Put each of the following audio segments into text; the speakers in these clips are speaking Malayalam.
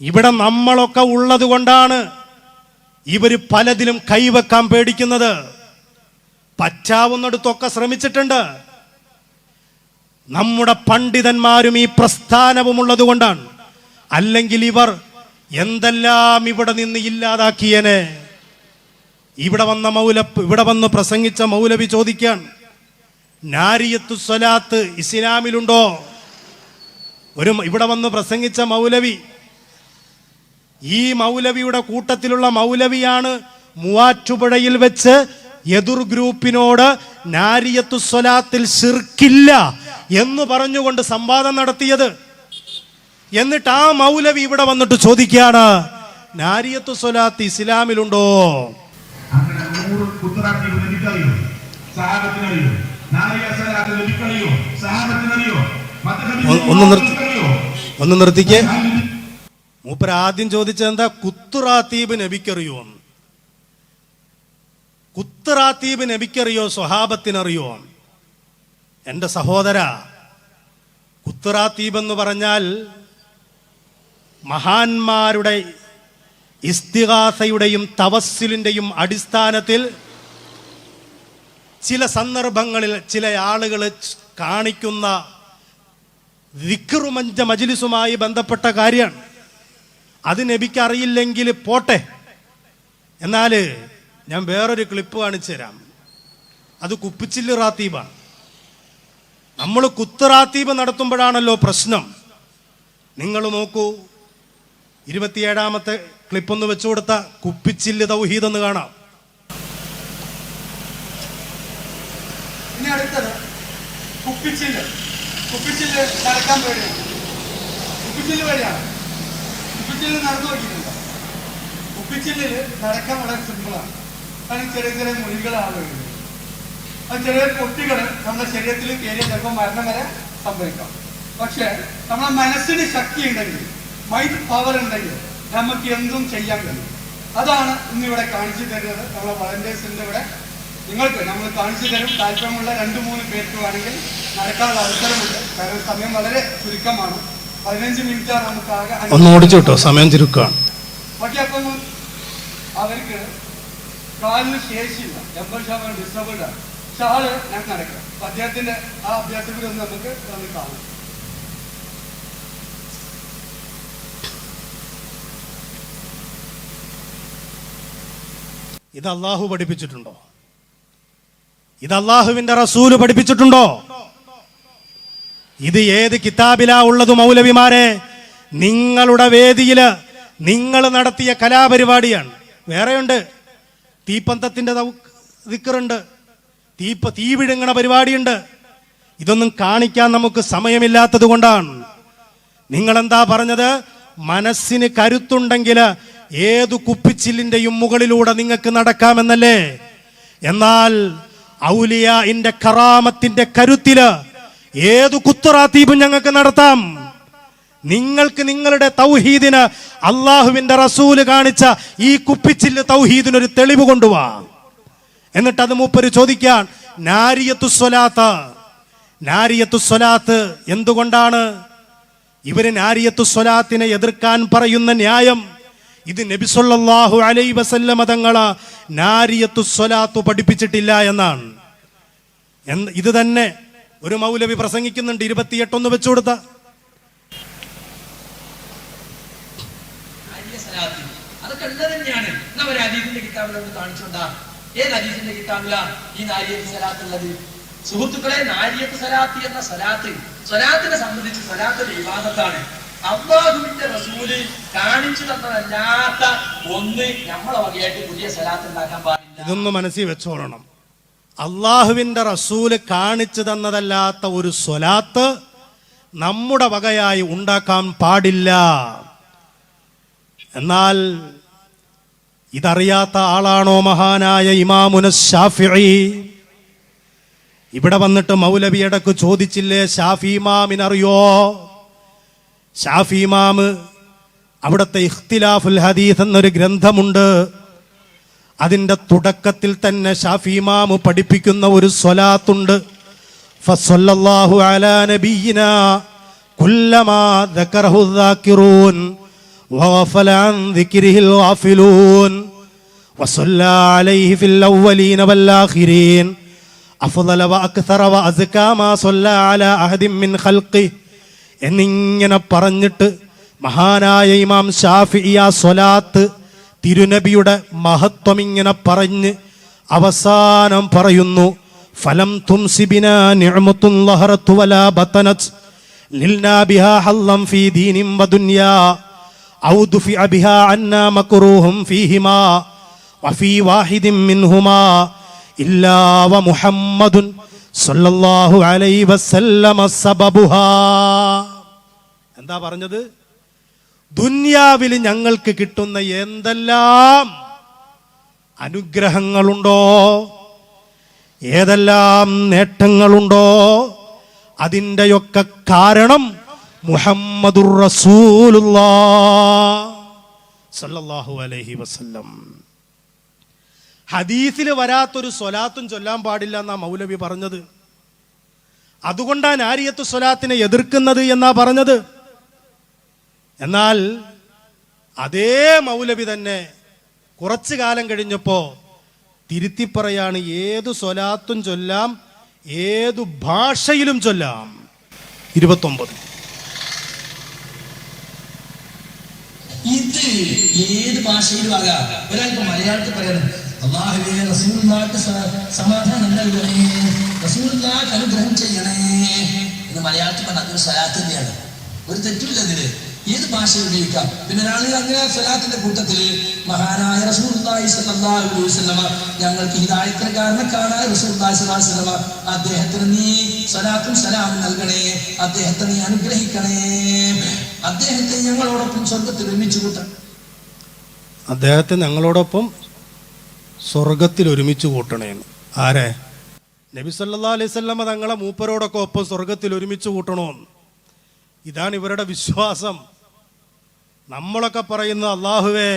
ഇവിടെ നമ്മളൊക്കെ ഉള്ളത് കൊണ്ടാണ് ഇവര് പലതിലും കൈവെക്കാൻ പേടിക്കുന്നത്. പറ്റാവുന്നിടത്തൊക്കെ ശ്രമിച്ചിട്ടുണ്ട്. നമ്മുടെ പണ്ഡിതന്മാരും ഈ പ്രസ്ഥാനവും ഉള്ളത് കൊണ്ടാണ്. അല്ലെങ്കിൽ ഇവർ എന്തെല്ലാം ഇവിടെ നിന്ന് ഇല്ലാതാക്കിയനെ. ഇവിടെ വന്ന് പ്രസംഗിച്ച മൗലവി ചോദിക്കാൻ, നാരിയത്തു സ്വലാത്ത് ഇസ്ലാമിലുണ്ടോ? ഇവിടെ വന്ന് പ്രസംഗിച്ച മൗലവി, ഈ മൗലവിയുടെ കൂട്ടത്തിലുള്ള മൗലവിയാണ് മൂവാറ്റുപുഴയിൽ വെച്ച് എതിർ ഗ്രൂപ്പിനോട് നാരിയത്തു സ്വലാത്തിൽ ശിർക്കില്ല എന്ന് പറഞ്ഞുകൊണ്ട് സംവാദം നടത്തിയത്. എന്നിട്ട് ആ മൗലവി ഇവിടെ വന്നിട്ട് ചോദിക്കുകയാണ്, നാരിയത്തു സ്വലാത്ത് ഇസ്ലാമിലുണ്ടോ? ഒന്ന് നിർത്തിക്കേ. മൂപ്പർ ആദ്യം ചോദിച്ചത് എന്താ? കുത്തുറാത്തീബ് നബിക്കറിയോ? കുത്തുറാത്തീബ് നബിക്കറിയോ? സ്വഹാബത്തിനറിയോ? എൻ്റെ സഹോദര, കുത്തുറാത്തീബ് എന്ന് പറഞ്ഞാൽ മഹാന്മാരുടെ ഇസ്തിഗാസയുടെയും തവസ്സിലിൻ്റെയും അടിസ്ഥാനത്തിൽ ചില സന്ദർഭങ്ങളിൽ ചില ആളുകൾ കാണിക്കുന്ന ദിക്റുമഞ്ച മജ്ലിസുമായി ബന്ധപ്പെട്ട കാര്യമാണ്. അത് നബിക്ക് അറിയില്ലെങ്കിൽ പോട്ടെ. എന്നാൽ ഞാൻ വേറൊരു ക്ലിപ്പ് കാണിച്ചു തരാം. അത് കുപ്പിച്ചില്ല് റാത്തീബാണ്. നമ്മൾ കുത്തുറാത്തീബ് നടത്തുമ്പോഴാണല്ലോ പ്രശ്നം. നിങ്ങൾ നോക്കൂ, 27ാമത്തെ ക്ലിപ്പൊന്ന് വെച്ചു കൊടുത്ത കുപ്പിച്ചില്ല് തൗഹീദ് എന്ന് കാണാം. ഇനി അടുത്തത് കുപ്പിച്ചില്ല്. കുപ്പിച്ചില്ല് നടക്കാൻ പേടിയാണ്. കുപ്പിച്ചില്ല് വഴിയാണ്. കുപ്പിച്ചില്ല് നടന്നു നോക്കിയിട്ടുണ്ട്. കുപ്പിച്ചില്ലിൽ നടക്കാൻ വളരെ സിമ്പിളാണ്. കാരണം ചെറിയ ചെറിയ മുറികളാണ് വരുന്നത്. അത് ചെറിയ പൊട്ടികൾ നമ്മുടെ ശരീരത്തിൽ കയറിയ ചിലപ്പോൾ മരണം വരെ സംഭവിക്കാം. പക്ഷെ നമ്മുടെ മനസ്സിന് ശക്തി ഉണ്ടെങ്കിൽ, മൈൻഡ് പവർ ഉണ്ടെങ്കിൽ നമുക്ക് എന്തും ചെയ്യാൻ കഴിയും. അതാണ് ഇന്നിവിടെ കാണിച്ചു തരുന്നത്. നമ്മളെ വളണ്ടിയേഴ്സിൻ്റെ ഇവിടെ നിങ്ങൾക്ക് നമ്മൾ കാണിച്ചു തരും. താല്പര്യമുള്ള 2-3 പേർക്ക് വേണമെങ്കിൽ നടക്കാനുള്ള അവസരമുണ്ട്. കാരണം സമയം വളരെ ചുരുക്കമാണ്. 15 മിനിറ്റാണ് നമുക്ക് ആകെ. ഒന്ന് ഓടിച്ചു കേട്ടോ, സമയം ചുരുക്കമാണ്. പക്ഷെ അപ്പം അവർക്ക് കാലിന് ശേഷിയില്ല, 80% ഡിസബിൾഡ് ആണ്. പക്ഷെ ആള് ഞാൻ നടക്കാം. അപ്പൊ അദ്ദേഹത്തിന്റെ ആ അഭ്യാസത്തിൽ ഒന്ന് നമുക്ക് കാണാം. ഇത് അള്ളാഹു പഠിപ്പിച്ചിട്ടുണ്ടോ? ഇത് അള്ളാഹുവിന്റെ റസൂല് പഠിപ്പിച്ചിട്ടുണ്ടോ? ഇത് ഏത് കിതാബിലാ ഉള്ളത്? മൗലവിമാരെ, നിങ്ങളുടെ വേദിയില് നിങ്ങൾ നടത്തിയ കലാപരിപാടിയാണ്. വേറെയുണ്ട്, തീപ്പന്തത്തിന്റെ ദിക്റുണ്ട്, തീ വിഴുങ്ങണ പരിപാടിയുണ്ട്. ഇതൊന്നും കാണിക്കാൻ നമുക്ക് സമയമില്ലാത്തത് കൊണ്ടാണ്. നിങ്ങളെന്താ പറഞ്ഞത്? മനസ്സിന് കരുത്തുണ്ടെങ്കിൽ ഏതു കുപ്പിച്ചില്ലിന്റെയും മുകളിലൂടെ നിങ്ങൾക്ക് നടക്കാമെന്നല്ലേ? എന്നാൽ ഔലിയാഇന്റെ കറാമത്തിന്റെ കരുത്തില് ഏതു കുത്തുറാത്തീബും ഞങ്ങൾക്ക് നടത്താം. നിങ്ങൾക്ക് നിങ്ങളുടെ തൗഹീദിന് അള്ളാഹുവിന്റെ റസൂല് കാണിച്ച ഈ കുപ്പിച്ചില്ല് തൗഹീദിനൊരു തെളിവ് കൊണ്ടുവാ. എന്നിട്ട് അത് മൂപ്പര് ചോദിക്കാൻ, നാരിയത്തു സ്വലാത്ത് എന്തുകൊണ്ടാണ് ഇവര് നാരിയത്തു സ്വലാത്തിനെ എതിർക്കാൻ പറയുന്ന ന്യായം? ഇത് നബി സല്ലല്ലാഹു അലൈഹി വസല്ലമ തങ്ങളെ നാരിയത്തു സ്വലാത്ത് പഠിപ്പിച്ചിട്ടില്ല എന്നാണ്. ഇത് തന്നെ ഒരു മൗലവി പ്രസംഗിക്കുന്നുണ്ട്. 28 ഒന്ന് വെച്ചു കൊടുത്ത സുഹൃത്തുക്കളെ, നാരിയത്ത് സലാത്ത് എന്ന സ്വലാത്തിനെ സംബന്ധിച്ച് സ്വലാത്ത് വിവാദത്താണ്. അല്ലാഹുവിന്റെ റസൂല് കാണിച്ചു തന്നതല്ലാത്ത ഒന്ന് നമ്മളെ വകയായിട്ട് പുതിയ സ്വലാത്ത് ഉണ്ടാക്കാൻ പാടില്ല. ഇതൊന്ന് മനസ്സിൽ വെച്ചോളണം. അള്ളാഹുവിന്റെ റസൂല് കാണിച്ചു തന്നതല്ലാത്ത ഒരു സ്വലാത്ത് നമ്മുടെ വകയായി ഉണ്ടാക്കാൻ പാടില്ല. എന്നാൽ ഇതറിയാത്ത ആളാണോ മഹാനായ ഇമാമുന ശാഫിഈ? ഇവിടെ വന്നിട്ട് മൗലവി ഇടക്ക് ചോദിച്ചില്ലേ, ഷാഫി ഇമാമിനറിയോ? ഷാഫി ഇമാമ് അവിടുത്തെ ഇഖ്തിലാഫുൽ ഹദീസ് എന്നൊരു ഗ്രന്ഥമുണ്ട്. അതിൻ്റെ തുടക്കത്തിൽ തന്നെ ഷാഫി ഇമാമ് പഠിപ്പിക്കുന്ന ഒരു സ്വലാത്തുണ്ട്. ഫസല്ലല്ലാഹു അലാ നബിയിനാ കുല്ലമാ ദക്കറഹു ദാക്കിറൂൻ وغفل عن ذكره الغافلون وصلى عليه في الأولين والآخرين أفضل وأكثر وأزكى ما صلى على أحد من خلقه എന്നിങ്ങനെ പറഞ്ഞിട്ട് മഹാനായ ഇമാം ഷാഫിഈ ആ സ്വലാത്ത് തിരുനബിയുടെ മഹത്വം ഇങ്ങനെ പറഞ്ഞ് അവസാനം പറയുന്നു, ഫലം തുംസിബിനാ നിഅമത്തുൻ ലഹറതു വലാ ബതനത് ലിൽനാ ബിഹാ ഹല്ലം ഫീ ദീനിൻ വദുനിയാ ഔ ദുഫിഅ ബിഹാ അന്നാ മക്റൂഹും ഫീഹിമാ വഫീ വാഹിദിൻ മിൻഹുമാ ഇല്ലാ വമുഹമ്മദുൻ സല്ലല്ലാഹു അലൈഹി വസല്ലമ സബബുഹാ. എന്താ പറഞ്ഞത്? ദുനിയാവിൽ ഞങ്ങൾക്ക് കിട്ടുന്ന എന്തെല്ലാം അനുഗ്രഹങ്ങളുണ്ടോ, ഏതെല്ലാം നേട്ടങ്ങളുണ്ടോ, അതിൻ്റെയൊക്കെ കാരണം മുഹമ്മദുർ റസൂലുള്ളാഹ് സല്ലല്ലാഹു അലൈഹി വസല്ലം. ഹദീസിൽ വരാത്തൊരു സ്വലാത്തും ചൊല്ലാൻ പാടില്ല എന്നാ മൗലവി പറഞ്ഞത്. അതുകൊണ്ടാണ് നാരിയത്തു സ്വലാത്തിനെ എതിർക്കുന്നത് എന്നാ പറഞ്ഞത്. എന്നാൽ അതേ മൗലവി തന്നെ കുറച്ചു കാലം കഴിഞ്ഞപ്പോ തിരുത്തി പറയാണ്, ഏതു സ്വലാത്തും ചൊല്ലാം, ഏതു ഭാഷയിലും ചൊല്ലാം. 29 ഇത് ഏത് ഭാഷയിലും ആകാം. ഒരാൾക്ക് മലയാളത്തിൽ പറയാനും അല്ലാഹുവേ റസൂലുള്ളാഹിക്ക് സമാധാനം നൽകണേ, റസൂലുള്ളാഹിക്ക് അനുഗ്രഹം ചെയ്യണേ എന്ന് മലയാളത്തിൽ പറഞ്ഞാൽ അതൊരു സ്വലാത്ത് തന്നെയാണ്. ഒരു തെറ്റില്ല അതില്. ഏത് ഭാഷ ഉപയോഗിക്കാം. പിന്നെ ഒരാൾ അങ്ങനെ സ്വലാത്തിന്റെ കൂട്ടത്തില് മഹാനായ റസൂലുള്ളാഹി സ്വല്ലല്ലാഹു അലൈഹി വസല്ലമ ഞങ്ങൾക്ക് ഹിദായത്തിന് കാരണക്കാരായ റസൂലുള്ളാഹി സ്വല്ലല്ലാഹു അലൈഹി വസല്ലമ അദ്ദേഹത്തിന് നീ സ്വലാത്തും സലാമും നൽകണേ, അദ്ദേഹത്തെ നീ അനുഗ്രഹിക്കണേ, അദ്ദേഹത്തെ ഞങ്ങളോടൊപ്പം സ്വർഗത്തിൽ ഒരുമിച്ച് കൂട്ടണം. അദ്ദേഹത്തെ ഞങ്ങളോടൊപ്പം സ്വർഗത്തിൽ ഒരുമിച്ച് കൂട്ടണേന്ന്. ആരെ? നബി സല്ലല്ലാഹു അലൈഹി വസല്ലമ തങ്ങളെ മൂപ്പരോടൊക്കെ ഒപ്പം സ്വർഗത്തിൽ ഒരുമിച്ച് കൂട്ടണമെന്ന്. ഇതാണ് ഇവരുടെ വിശ്വാസം. നമ്മളൊക്കെ പറയുന്നത് അല്ലാഹുവേ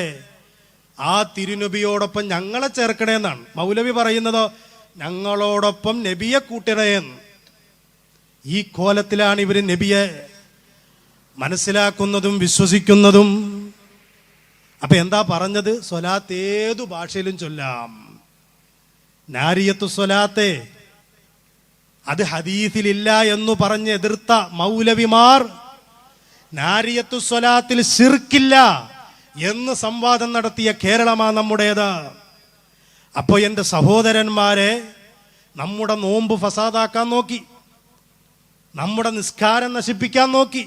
ആ തിരുനബിയോടൊപ്പം ഞങ്ങളെ ചേർക്കണേന്നാണ്. മൗലവി പറയുന്നതോ ഞങ്ങളോടൊപ്പം നബിയെ കൂട്ടണേന്ന്. ഈ കോലത്തിലാണ് ഇവർ നബിയെ മനസ്സിലാക്കുന്നതും വിശ്വസിക്കുന്നതും. അപ്പൊ എന്താ പറഞ്ഞത്? സ്വലാത്ത് ഏതു ഭാഷയിലും ചൊല്ലാം. നാരിയത്തു സ്വലാത്തെ അത് ഹദീസിലില്ല എന്ന് പറഞ്ഞ് എതിർത്ത മൗലവിമാർ നാരിയത്തു സ്വലാത്തിൽ ശിർക്കില്ല എന്ന് സംവാദം നടത്തിയ കേരളമാണ് നമ്മുടേത്. അപ്പോ എൻ്റെ സഹോദരന്മാരെ, നമ്മുടെ നോമ്പ് ഫസാദാക്കാൻ നോക്കി, നമ്മുടെ നിസ്കാരം നശിപ്പിക്കാൻ നോക്കി,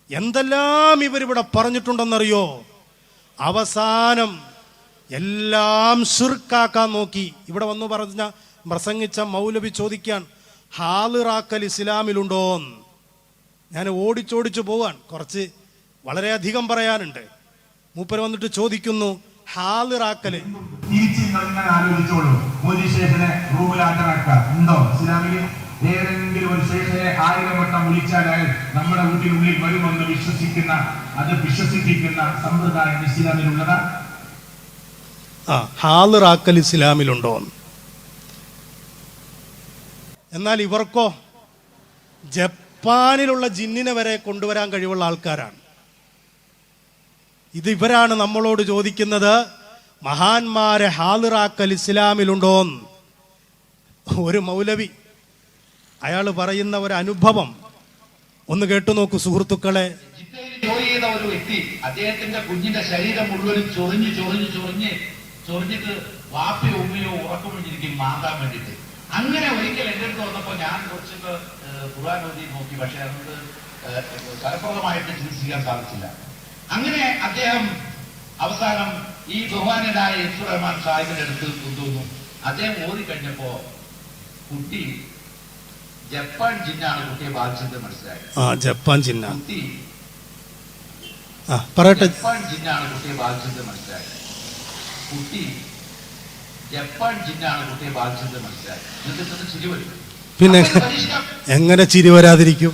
എന്തെല്ലാം ഇവരിവിടെ പറഞ്ഞിട്ടുണ്ടെന്നറിയോ? അവസാനം എല്ലാം ശിർക്കാക്കാൻ നോക്കി. ഇവിടെ വന്നു പ്രസംഗിച്ച മൗലവി ചോദിക്കാൻ, ഹാളിറാക്കൽ ഇസ്ലാമിലുണ്ടോന്ന്. ഞാൻ ഓടിച്ചോടിച്ചു പോവാൻ, കുറച്ച് വളരെയധികം പറയാനുണ്ട്. മൂപ്പര് വന്നിട്ട് ചോദിക്കുന്നു, ഹാളിറാക്കല് ആലോചിച്ചോളൂ. മോദി ശേഖനെ റൂമിലാട്ടറാക്കുക ഉണ്ടോ ഇസ്ലാമില്? ഏതെങ്കിലും ഒരു ശേഖരെ 1000 വട്ടം വിളിച്ചാൽ നമ്മുടെ വീട്ടിനുള്ളിൽ വരുമെന്ന് വിശ്വസിക്കുന്ന, അത് വിശ്വസിപ്പിക്കുന്ന സമ്പ്രദായം ഇസ്ലാമിലുള്ളതാ? ഹാളിറാക്കൽ ഇസ്ലാമിലുണ്ടോന്ന്. എന്നാൽ ഇവർക്കോ ജപ്പാനിലുള്ള ജിന്നിനെ വരെ കൊണ്ടുവരാൻ കഴിവുള്ള ആൾക്കാരാണ്. ഇവരാണ് നമ്മളോട് ചോദിക്കുന്നത്, മഹാന്മാരെ ഹാളിറാക്കൽ ഇസ്ലാമിലുണ്ടോന്ന്. ഒരു മൗലവി അയാൾ പറയുന്ന ഒരു അനുഭവം ഒന്ന് കേട്ടു നോക്കൂ സുഹൃത്തുക്കളെ. ജോലി ചെയ്ത ഒരു വ്യക്തി, അദ്ദേഹത്തിന്റെ കുഞ്ഞിന്റെ ശരീരം മുഴുവനും ചൊറിഞ്ഞിട്ട് വാപ്പയോ ഉമ്മയോ ഉറക്കമൊഴിഞ്ഞിരിക്കും മാന്താൻ വേണ്ടിയിട്ട്. അങ്ങനെ ഒരിക്കൽ എൻ്റെ അടുത്ത് വന്നപ്പോൾ ഞാൻ കുറച്ചൊക്കെ ഖുർആൻ ഓതി നോക്കി, പക്ഷെ അതുകൊണ്ട് ഫലപ്രദമായിട്ട് ചികിത്സിക്കാൻ സാധിച്ചില്ല. അങ്ങനെ അദ്ദേഹം അവസാനം ഈ ബഹുമാനനായ എസ് റഹ്മാൻ സാഹിബിന്റെ അടുത്ത് കൊണ്ടുവന്നു. അദ്ദേഹം ഓതി കഴിഞ്ഞപ്പോ കുട്ടി ജപ്പാൻ ജിന്നാണ് കുട്ടിയെ ബാധിച്ചത് മനസ്സിലായി. ജപ്പാൻ ജിന്ന കുട്ടി പറയട്ടെ. ജപ്പാൻ ജിന്നാണ് കുട്ടിയെ ബാധിച്ചത് മനസ്സിലായി. കുട്ടി ജപ്പാൻ ജിന്നാണ് കുട്ടിയെ ബാധിച്ചത് മനസ്സിലായി. എന്നിട്ട് ചിരി വരും. പിന്നെ എങ്ങനെ ചിരി വരാതിരിക്കും?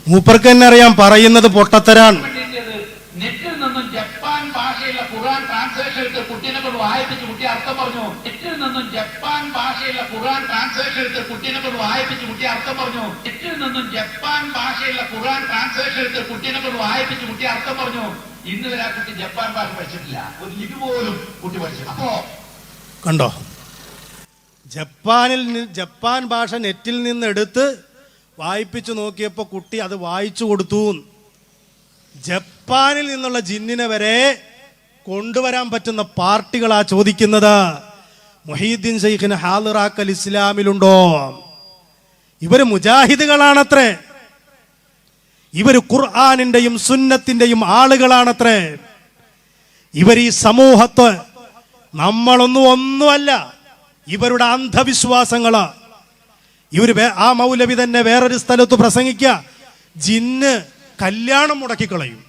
മൂപ്പർക്ക് തന്നെ അറിയാം പറയുന്നത് പൊട്ടത്തരാണ്. നെറ്റിൽ നിന്നും ജപ്പാൻ ഭാഷയിലെ ഖുർആൻ ട്രാൻസ്ലേഷൻ എടുത്ത് കുട്ടീനെ കൊണ്ട് വായിപ്പിച്ച് കുട്ടി അർത്ഥം പറഞ്ഞു. നെറ്റിൽ നിന്നും നിന്നും ജപ്പാൻ ഭാഷയിലുള്ള ഖുർആൻ ട്രാൻസ്ലേഷൻ എടുത്ത് കുട്ടീനെ കൊണ്ട് വായിപ്പിച്ച് കുട്ടി അർത്ഥം പറഞ്ഞു. നെറ്റിൽ നിന്നും ജപ്പാൻ ഭാഷയിലുള്ള ഖുർആൻ ട്രാൻസ്ലേഷൻ എടുത്ത് കുട്ടീനെ കൊണ്ട് വായിപ്പിച്ച് കുട്ടി അർത്ഥം പറഞ്ഞു. ഇന്ന് വരെ ആ കുട്ടി ജപ്പാൻ ഭാഷ പഠിച്ചിട്ടില്ല, ഒരു ലിപി പോലും കുട്ടി പഠിച്ചിട്ടില്ല. അപ്പോ കണ്ടോ, ജപ്പാൻ ഭാഷ നെറ്റിൽ നിന്ന് എടുത്ത് വായിപ്പിച്ചു നോക്കിയപ്പോൾ കുട്ടി അത് വായിച്ചു കൊടുത്തു. ജപ്പാനിൽ നിന്നുള്ള ജിന്നിനെ വരെ കൊണ്ടുവരാൻ പറ്റുന്ന പാർട്ടികളാ ചോദിക്കുന്നത്, മുഹീദ്ദീൻ ശൈഖിന് ഹാളിറാക്കൽ ഇസ്ലാമിലുണ്ടോ? ഇവര് മുജാഹിദുകളാണത്രേ, ഇവര് ഖുർആനിന്റെയും സുന്നത്തിന്റെയും ആളുകളാണത്രേ. ഇവർ ഈ സമൂഹത്ത് ഒന്നുമല്ല, ഇവരുടെ അന്ധവിശ്വാസങ്ങള്. ആ മൗലവി തന്നെ വേറൊരു സ്ഥലത്ത് പ്രസംഗിക്കുക, ജിന്ന് കല്യാണം മുടക്കിക്കളയും.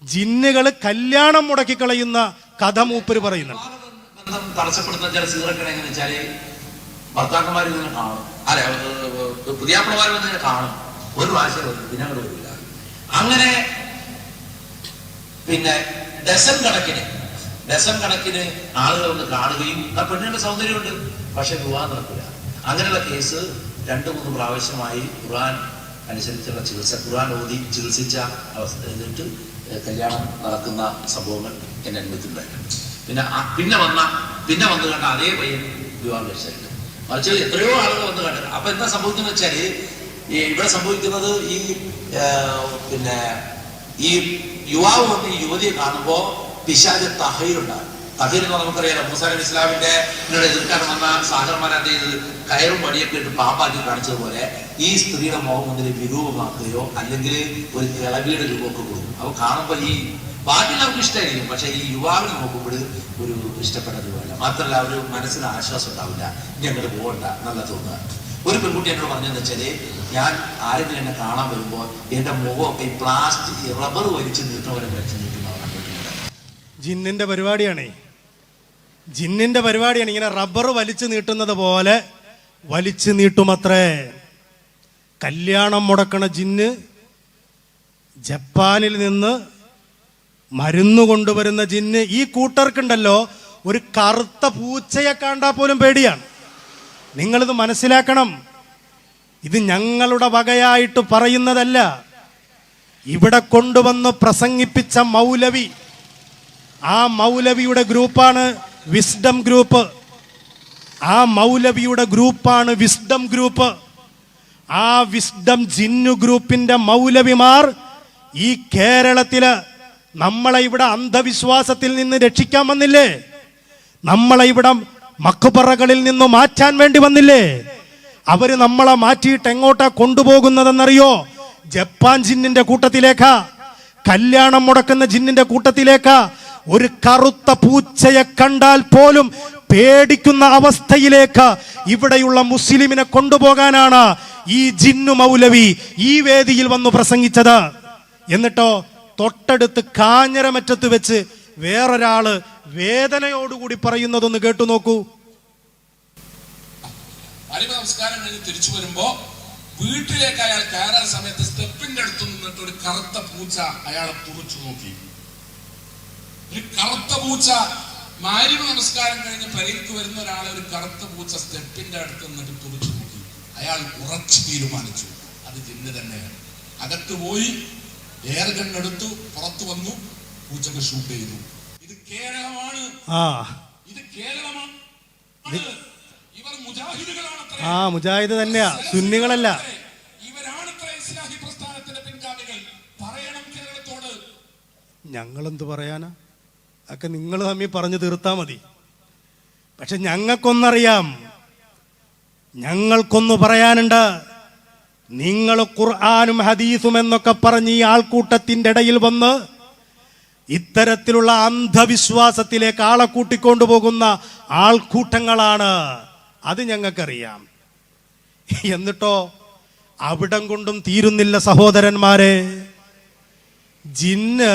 ജിന്നുകൾ കല്യാണം മുടക്കിക്കളയുന്ന കഥ മൂപ്പര് പറയുന്നുണ്ട്. ബന്ധം തടസ്സപ്പെടുന്ന ചില സീറൊക്കെ എങ്ങനെ വെച്ചാല് ഭർത്താക്കന്മാർ ഇങ്ങനെ കാണും, അല്ലെ പുതിയാപ്പിളമാർ വന്നിങ്ങനെ കാണും, ഒരു പ്രാവശ്യം പിന്നെ അങ്ങോട്ട് വരില്ല. അങ്ങനെ പിന്നെ ഡസൻ കണക്കിന് ആളുകൾ ഒന്ന് കാണുകയും ആ പെണ്ണിന്റെ സൗന്ദര്യമുണ്ട്, പക്ഷെ വിവാഹം നടക്കില്ല. അങ്ങനെയുള്ള കേസ് 2-3 പ്രാവശ്യമായി ഖുർആൻ അനുസരിച്ചുള്ള ചികിത്സ, ഖുർആൻ ഓതി ചികിത്സിച്ച അവസ്ഥ എന്നിട്ട് കല്യാണം നടക്കുന്ന സംഭവങ്ങൾ എന്നെ അനുഭവത്തിലുണ്ടായിട്ടുണ്ട്. പിന്നെ വന്ന് കണ്ട അതേ പയ്യൻ വിവാഹം കഴിച്ചിട്ടുണ്ട്. മറിച്ച് എത്രയോ ആളുകൾ വന്ന് കണ്ടത്. അപ്പൊ എന്താ സംഭവിക്കുന്നത് വെച്ചാല് ഇവിടെ സംഭവിക്കുന്നത് ഈ യുവാവ് വന്ന് ഈ യുവതിയെ കാണുമ്പോ പിശാച് തഹീറുണ്ടാകും. തഹീർ എന്ന് നമുക്കറിയാലോ, മൂസാ നബി ഇസ്ലാമിന്റെ എതിർക്കാൻ വന്ന സാഹർമാർ എന്ത് ചെയ്ത് കയറും വടിയൊക്കെ ഇട്ട് പാമ്പാക്കി കാണിച്ചതുപോലെ ഈ സ്ത്രീയുടെ മുഖം മുന്നിൽ വിരൂപമാക്കുകയോ അല്ലെങ്കിൽ ഒരു കിളവിയുടെ രൂപമൊക്കെ കൊടുക്കും. അപ്പൊ കാണുമ്പോൾ ഈ ബാക്കിയുള്ളവർക്ക് ഇഷ്ടമായിരിക്കും, പക്ഷെ ഈ യുവാവിനെ നോക്കുമ്പോൾ ഒരു ഇഷ്ടപ്പെട്ട രൂപമല്ല. മാത്രമല്ല ഒരു മനസ്സിന് ആശ്വാസം ഉണ്ടാവില്ല, ഇനി അങ്ങോട്ട് പോകണ്ട നല്ല തോന്നുക. ഒരു പെൺകുട്ടി എന്നോട് പറഞ്ഞതെന്ന് വെച്ചാല്, ഞാൻ ആരെങ്കിലും എന്നെ കാണാൻ വരുമ്പോൾ എന്റെ മുഖമൊക്കെ ഈ പ്ലാസ്റ്റിക് റബ്ബർ വലിച്ച് നീട്ടുന്നവരെ വലിച്ചു നീട്ടുന്നവരാണ്. ജിന്നിന്റെ പരിപാടിയാണ് ഇങ്ങനെ റബ്ബർ വലിച്ചു നീട്ടുന്നത് പോലെ വലിച്ചു നീട്ടുമത്രേ. കല്യാണം മുടക്കണ ജിന്ന് ജപ്പാനിൽ നിന്ന് മരുന്ന് കൊണ്ടുവരുന്ന ജിന്ന്. ഈ കൂട്ടർക്കുണ്ടല്ലോ, ഒരു കറുത്ത പൂച്ചയെ കണ്ടാൽ പോലും പേടിയാണ്. നിങ്ങളിത് മനസ്സിലാക്കണം. ഇത് ഞങ്ങളുടെ വകയായിട്ട് പറയുന്നതല്ല. ഇവിടെ കൊണ്ടുവന്ന് പ്രസംഗിപ്പിച്ച മൗലവി, ആ മൗലവിയുടെ ഗ്രൂപ്പാണ് വിസ്ഡം ഗ്രൂപ്പ്. ആ മൗലവിയുടെ ഗ്രൂപ്പാണ് വിസ്ഡം ഗ്രൂപ്പ്. ആ വിസ്ഡം ജിന്നു ഗ്രൂപ്പിന്റെ മൗലവിമാർ ഈ കേരളത്തില് നമ്മളെ ഇവിടെ അന്ധവിശ്വാസത്തിൽ നിന്ന് രക്ഷിക്കാൻ വന്നില്ലേ? നമ്മളെ ഇവിടെ മഖ്ബറകളിൽ നിന്ന് മാറ്റാൻ വേണ്ടി വന്നില്ലേ? അവര് നമ്മളെ മാറ്റിയിട്ട് എങ്ങോട്ടാ കൊണ്ടുപോകുന്നതെന്നറിയോ? ജപ്പാൻ ജിന്നിന്റെ കൂട്ടത്തിലേക്കാ, കല്യാണം മുടക്കുന്ന ജിന്നിന്റെ കൂട്ടത്തിലേക്കാ. ഒരു കറുത്ത പൂച്ചയെ കണ്ടാൽ പോലും പേടിക്കുന്ന അവസ്ഥയിലേക്ക് ഇവിടെയുള്ള മുസ്ലിമിനെ കൊണ്ടുപോകാനാണ് ഈ ജിന്നു മൗലവി ഈ വേദിയിൽ വന്നു പ്രസംഗിച്ചത്. എന്നിട്ടോ തൊട്ടടുത്ത് കാഞ്ഞിരമറ്റത്ത് വെച്ച് വേറൊരാള് വേദനയോടുകൂടി പറയുന്നതൊന്ന് കേട്ടു നോക്കൂ. നമസ്കാരം കഴിഞ്ഞ് തിരിച്ചു വരുമ്പോ വീട്ടിലേക്ക് അയാൾ കയറാൻ സമയത്ത് സ്റ്റെപ്പിന്റെ അടുത്ത് നിന്നിട്ട് ഒരു കറുത്ത പൂച്ച അയാളെ തുറച്ചു നോക്കി. ഒരു കറുത്ത പൂച്ച, മാരിമ നമസ്കാരം കഴിഞ്ഞ് പരിക്ക് വരുന്ന ഒരാളെ ഒരു കറുത്ത പൂച്ച സ്റ്റെപ്പിന്റെ അടുത്ത് നിന്നിട്ട് തുറച്ചു നോക്കി. അയാൾ ഉറച്ചു തീരുമാനിച്ചു അത് ജിന്ന് തന്നെയാണ്. അകത്ത് പോയി എയർ ഗണ്ണെടുത്തു, പുറത്തു വന്നു, പൂച്ചക്ക് ഷൂട്ട് ചെയ്തു. ഇത് കേരളമാണ്, ഇത് കേരളമാണ്. ഇവർ മുജാഹിദുകളാണ്. മുജാഹിദ് തന്നെയാ, സുന്നികളല്ല. ഇവരാണത്ര ഇസ്ലാഹി പ്രസ്ഥാനത്തിന്റെ പിൻഗാമികൾ. പറയണം കേരളത്തോട്. ഞങ്ങളെന്ത് പറയാനാ? ഒക്കെ നിങ്ങൾ തമ്മിൽ പറഞ്ഞു തീർത്താ മതി. പക്ഷെ ഞങ്ങൾക്കൊന്നറിയാം, ഞങ്ങൾക്കൊന്നു പറയാനുണ്ട്. നിങ്ങൾ ഖുർആനും ഹദീസും എന്നൊക്കെ പറഞ്ഞ് ഈ ആൾക്കൂട്ടത്തിന്റെ ഇടയിൽ വന്ന് ഇത്തരത്തിലുള്ള അന്ധവിശ്വാസത്തിലേക്ക് ആളെ കൂട്ടിക്കൊണ്ടുപോകുന്ന ആൾക്കൂട്ടങ്ങളാണ്. അത് ഞങ്ങൾക്കറിയാം. എന്നിട്ടോ അവിടം കൊണ്ടും തീരുന്നില്ല സഹോദരന്മാരെ. ജിന്ന്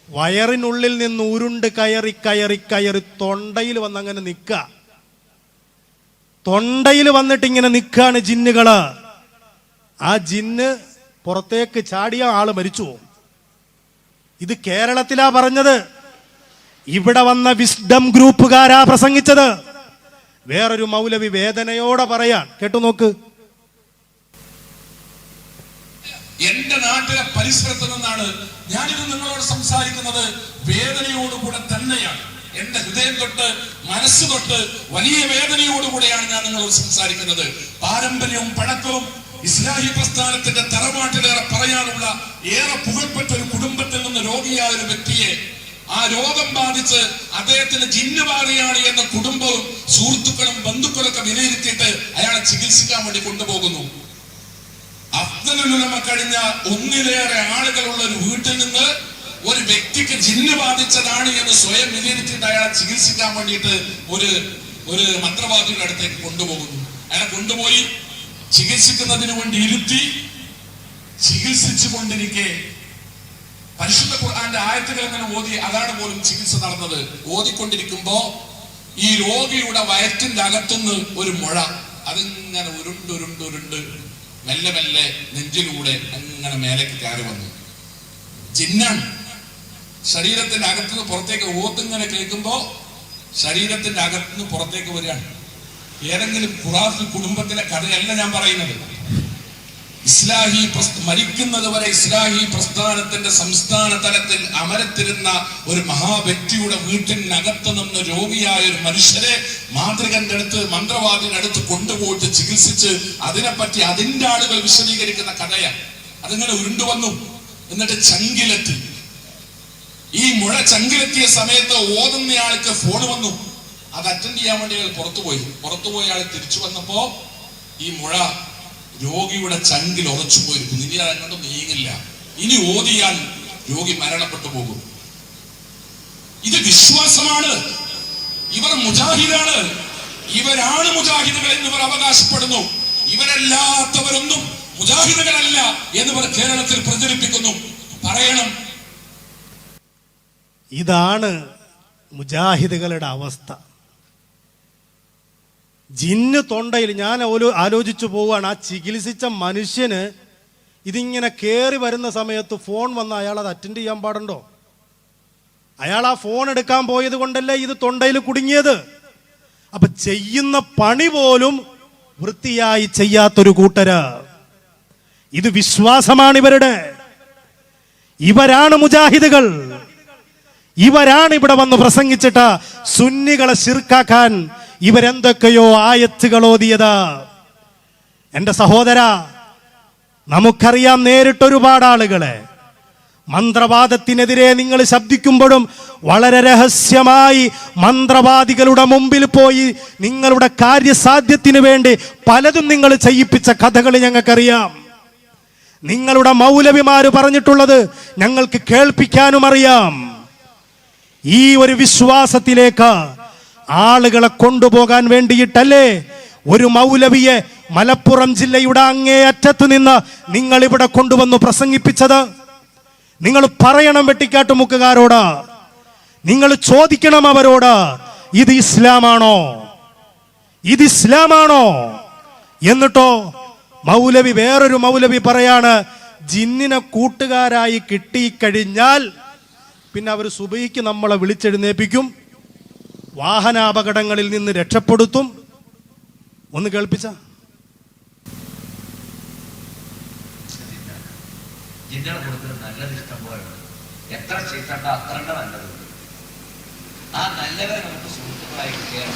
വയറിനുള്ളിൽ നിന്ന് ഉരുണ്ട് കയറി കയറി കയറി തൊണ്ടയിൽ വന്നങ്ങനെ നിൽക്കുക. തൊണ്ടയിൽ വന്നിട്ട് ഇങ്ങനെ നിൽക്കാണ് ജിന്നുകള്. ആ ജിന്ന് പുറത്തേക്ക് ചാടിയ ആള് മരിച്ചു പോകും. ഇത് കേരളത്തിലാ പറഞ്ഞത്. ഇവിടെ വന്ന വിസ്ഡം ഗ്രൂപ്പുകാരാ പ്രസംഗിച്ചത്. വേറൊരു മൗലവി വേദനയോടെ പറയാൻ കേട്ടു നോക്ക്. എന്റെ നാട്ടിലെ പരിസരത്ത് നിന്നാണ് ഞാനിത് നിങ്ങളോട് സംസാരിക്കുന്നത്. വേദനയോടുകൂടെ തന്നെയാണ്, എന്റെ ഹൃദയം തൊട്ട് മനസ്സ് തൊട്ട് വലിയ വേദനയോടുകൂടെയാണ് ഞാൻ നിങ്ങളോട് സംസാരിക്കുന്നത്. പാരമ്പര്യവും പഴക്കവും ഇസ്ലാഹി പ്രസ്ഥാനത്തിന്റെ തറവാട്ടിലേറെ പറയാനുള്ള ഏറെ പുകഴ്പെറ്റ ഒരു കുടുംബത്തിൽ നിന്ന് രോഗിയായ ഒരു വ്യക്തിയെ, ആ രോഗം ബാധിച്ച് അദ്ദേഹത്തിന് ജിന്നുബാധയാണ് എന്ന കുടുംബവും സുഹൃത്തുക്കളും ബന്ധുക്കളൊക്കെ വിലയിരുത്തിയിട്ട് അയാളെ ചികിത്സിക്കാൻ വേണ്ടി കൊണ്ടുപോകുന്നു. അഫ്ദലുൽ ഉലമ കഴിഞ്ഞ ഒന്നിലേറെ ആളുകളുള്ള ഒരു വീട്ടിൽ നിന്ന് ഒരു വ്യക്തിക്ക് ജിന്ന് ബാധിച്ചതാണ് എന്ന് സ്വയം വിലയിരുത്തിയിട്ട് അയാളെ ചികിത്സിക്കാൻ വേണ്ടിയിട്ട് ഒരു മന്ത്രവാദിയുടെ അടുത്തേക്ക് കൊണ്ടുപോകുന്നു. അയാളെ കൊണ്ടുപോയി ചികിത്സിക്കുന്നതിന് വേണ്ടി ഇരുത്തി ചികിത്സിച്ചു കൊണ്ടിരിക്കെ പരിശുദ്ധ ഖുർആന്റെ ആയത്തുകൾ അങ്ങനെ ഓതി, അതാണ് പോലും ചികിത്സ നടന്നത്. ഓതിക്കൊണ്ടിരിക്കുമ്പോ ഈ രോഗിയുടെ വയറ്റിന്റെ അകത്തുനിന്ന് ഒരു മുഴ അതിങ്ങനെ ഉരുണ്ട് മെല്ലെ മെല്ലെ നെഞ്ചിലൂടെ അങ്ങനെ മേലേക്ക് കയറി വന്നു. ജിന്നാണ്. ശരീരത്തിന്റെ അകത്തുനിന്ന് പുറത്തേക്ക് ഓത്തിങ്ങനെ കേൾക്കുമ്പോ ശരീരത്തിന്റെ അകത്തുനിന്ന് പുറത്തേക്ക് വരികയാണ്. ഏതെങ്കിലും ഖുറാഫി കുടുംബത്തിലെ കഥയല്ല ഞാൻ പറയുന്നത്. ഇസ്ലാഹി മരിക്കുന്നത് വരെ ഇസ്ലാഹി പ്രസ്ഥാനത്തിന്റെ സംസ്ഥാന തലത്തിൽ അമരത്തിരുന്ന ഒരു മഹാവ്യക്തിയുടെ വീട്ടിനകത്ത് നിന്ന് രോഗിയായ ഒരു മനുഷ്യരെ മാതൃകന്റെ അടുത്ത് മന്ത്രവാദിയുടെ അടുത്ത് കൊണ്ടുപോയിട്ട് ചികിത്സിച്ച് അതിനെപ്പറ്റി അതിന്റെ ആളുകൾ വിശദീകരിക്കുന്ന കഥയാണ്. അതിങ്ങനെ ഉരുണ്ടുവന്നു. എന്നിട്ട് ചങ്കിലെത്തി. ഈ മുഴ ചങ്കിലെത്തിയ സമയത്ത് ഓതുന്നയാൾക്ക് ഫോൺ വന്നു. അത് അറ്റൻഡ് ചെയ്യാൻ വേണ്ടി അയാൾ പുറത്തുപോയി അയാൾ തിരിച്ചു വന്നപ്പോ ഈ മുഴ രോഗിയുടെ ചങ്കിൽ ഉറച്ചു പോയിരിക്കുന്നു. ഇനി അങ്ങോട്ട് നീങ്ങില്ല. ഇനി ഓതിയാൽ രോഗി മരണപ്പെട്ടു പോകും. ഇത് വിശ്വാസമാണ്. ഇവർ മുജാഹിദാണ്. ഇവരാണ് മുജാഹിദുകൾ എന്നിവർ അവകാശപ്പെടുന്നു. ഇവരല്ലാത്തവരൊന്നും മുജാഹിദുകളല്ല എന്നിവർ കേരളത്തിൽ പ്രചരിപ്പിക്കുന്നു. പറയണം. ഇതാണ് മുജാഹിദുകളുടെ അവസ്ഥ. ജിന്ന് തൊണ്ടയിൽ ഞാൻ ആലോചിച്ചു പോവുകയാണ്. ആ ചികിത്സിച്ച മനുഷ്യന് ഇതിങ്ങനെ കയറി വരുന്ന സമയത്ത് ഫോൺ വന്ന അയാൾ അത് അറ്റൻഡ് ചെയ്യാൻ പാടുണ്ടോ? അയാൾ ആ ഫോൺ എടുക്കാൻ പോയത് കൊണ്ടല്ലേ ഇത് തൊണ്ടയിൽ കുടുങ്ങിയത്. അപ്പൊ ചെയ്യുന്ന പണി പോലും വൃത്തിയായി ചെയ്യാത്തൊരു കൂട്ടര്. ഇത് വിശ്വാസമാണ് ഇവരുടെ. ഇവരാണ് മുജാഹിദുകൾ. ഇവരാണ് ഇവിടെ വന്ന് പ്രസംഗിച്ചിട്ട് സുന്നികളെ ശിർക്കാക്കാൻ ഇവരെന്തൊക്കെയോ ആയത്തുകൾ ഓതിയത്. എന്റെ സഹോദര, നമുക്കറിയാം നേരിട്ടൊരുപാട് ആളുകളെ. മന്ത്രവാദത്തിനെതിരെ നിങ്ങൾ ശബ്ദിക്കുമ്പോഴും വളരെ രഹസ്യമായി മന്ത്രവാദികളുടെ മുമ്പിൽ പോയി നിങ്ങളുടെ കാര്യസാധ്യത്തിന് വേണ്ടി പലതും നിങ്ങൾ ചെയ്യിപ്പിച്ച കഥകൾ ഞങ്ങൾക്കറിയാം. നിങ്ങളുടെ മൗലവിമാര് പറഞ്ഞിട്ടുള്ളത് ഞങ്ങൾക്ക് കേൾപ്പിക്കാനും അറിയാം. ഈ ഒരു വിശ്വാസത്തിലേക്ക് ആളുകളെ കൊണ്ടുപോകാൻ വേണ്ടിയിട്ടല്ലേ ഒരു മൗലവിയെ മലപ്പുറം ജില്ലയുടെ അങ്ങേ അറ്റത്ത് നിന്ന് നിങ്ങൾ ഇവിടെ കൊണ്ടുവന്ന് പ്രസംഗിപ്പിച്ചത്? നിങ്ങൾ പറയണം വെട്ടിക്കാട്ടുമുക്കുകാരോട്, നിങ്ങൾ ചോദിക്കണം അവരോട്, ഇത് ഇസ്ലാമാണോ? ഇത് ഇസ്ലാമാണോ? എന്നിട്ടോ മൗലവി, വേറൊരു മൗലവി പറയാണ്, ജിന്നിനെ കൂട്ടുകാരായി കിട്ടിക്കഴിഞ്ഞാൽ പിന്നെ അവർ സുബഹിക്ക് നമ്മളെ വിളിച്ചെഴുന്നേൽപ്പിക്കും, വാഹനാപകടങ്ങളിൽ നിന്ന് രക്ഷപ്പെടുത്തും. ഒന്ന് കേൾപ്പിച്ച ജിന്നയുടെ കൊടുത്തത് നല്ലത് ഇഷ്ടം പോലെ. എത്ര ചീത്തണ്ട അത്ര നല്ലതുണ്ട്. ആ നല്ലവരെ നമുക്ക് സുഹൃത്തുക്കളായി കിട്ടിയാൽ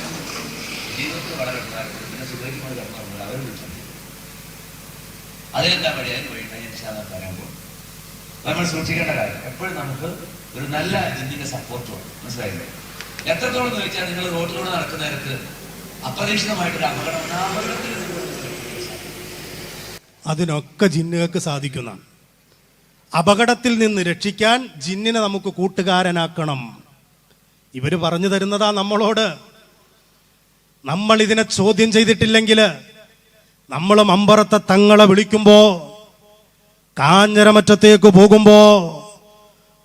ജീവിതത്തിൽ വളരെ ഉണ്ടായിരുന്നു. പിന്നെ സുഖമായി കിടന്നു അവർ വിളിച്ചു. അതിലെന്താ വഴി? അതിന് വഴി ഞാൻ പറയാൻ പോകും. നമ്മൾ സൂക്ഷിക്കേണ്ട കാര്യം എപ്പോഴും നമുക്ക് ഒരു നല്ല ജിന്നിന്റെ സപ്പോർട്ട് വേണം. മനസ്സിലായില്ലേ? എത്രത്തോളം എന്ന് വെച്ചാൽ നിങ്ങൾ റോഡിലൂടെ നടക്കുന്ന നേരത്ത് അപ്രതീക്ഷിതമായിട്ടൊരു അപകടം, അതിനൊക്കെ ജിന്നുകൾക്ക് സാധിക്കുന്ന അപകടത്തിൽ നിന്ന് രക്ഷിക്കാൻ ജിന്നിനെ നമുക്ക് കൂട്ടുകാരനാക്കണം. ഇവര് പറഞ്ഞു തരുന്നതാ നമ്മളോട്. നമ്മൾ ഇതിനെ ചോദ്യം ചെയ്തിട്ടില്ലെങ്കിൽ, നമ്മൾ മമ്പറത്തെ തങ്ങളെ വിളിക്കുമ്പോ, കാഞ്ഞരമറ്റത്തേക്ക് പോകുമ്പോ,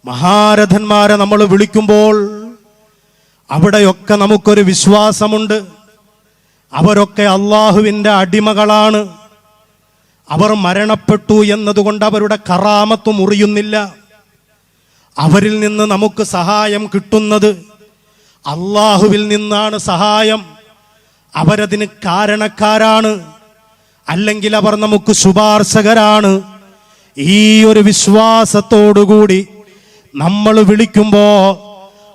മഹാരഥന്മാരെ നമ്മൾ വിളിക്കുമ്പോൾ അവിടെയൊക്കെ നമുക്കൊരു വിശ്വാസമുണ്ട്. അവരൊക്കെ അള്ളാഹുവിൻ്റെ അടിമകളാണ്. അവർ മരണപ്പെട്ടു എന്നതുകൊണ്ട് അവരുടെ കറാമത്ത് മുറിയുന്നില്ല. അവരിൽ നിന്ന് നമുക്ക് സഹായം കിട്ടുന്നത് അള്ളാഹുവിൽ നിന്നാണ് സഹായം. അവരതിന് കാരണക്കാരാണ്, അല്ലെങ്കിൽ അവർ നമുക്ക് ശുപാർശകരാണ്. ഈ ഒരു വിശ്വാസത്തോടുകൂടി നമ്മൾ വിളിക്കുമ്പോ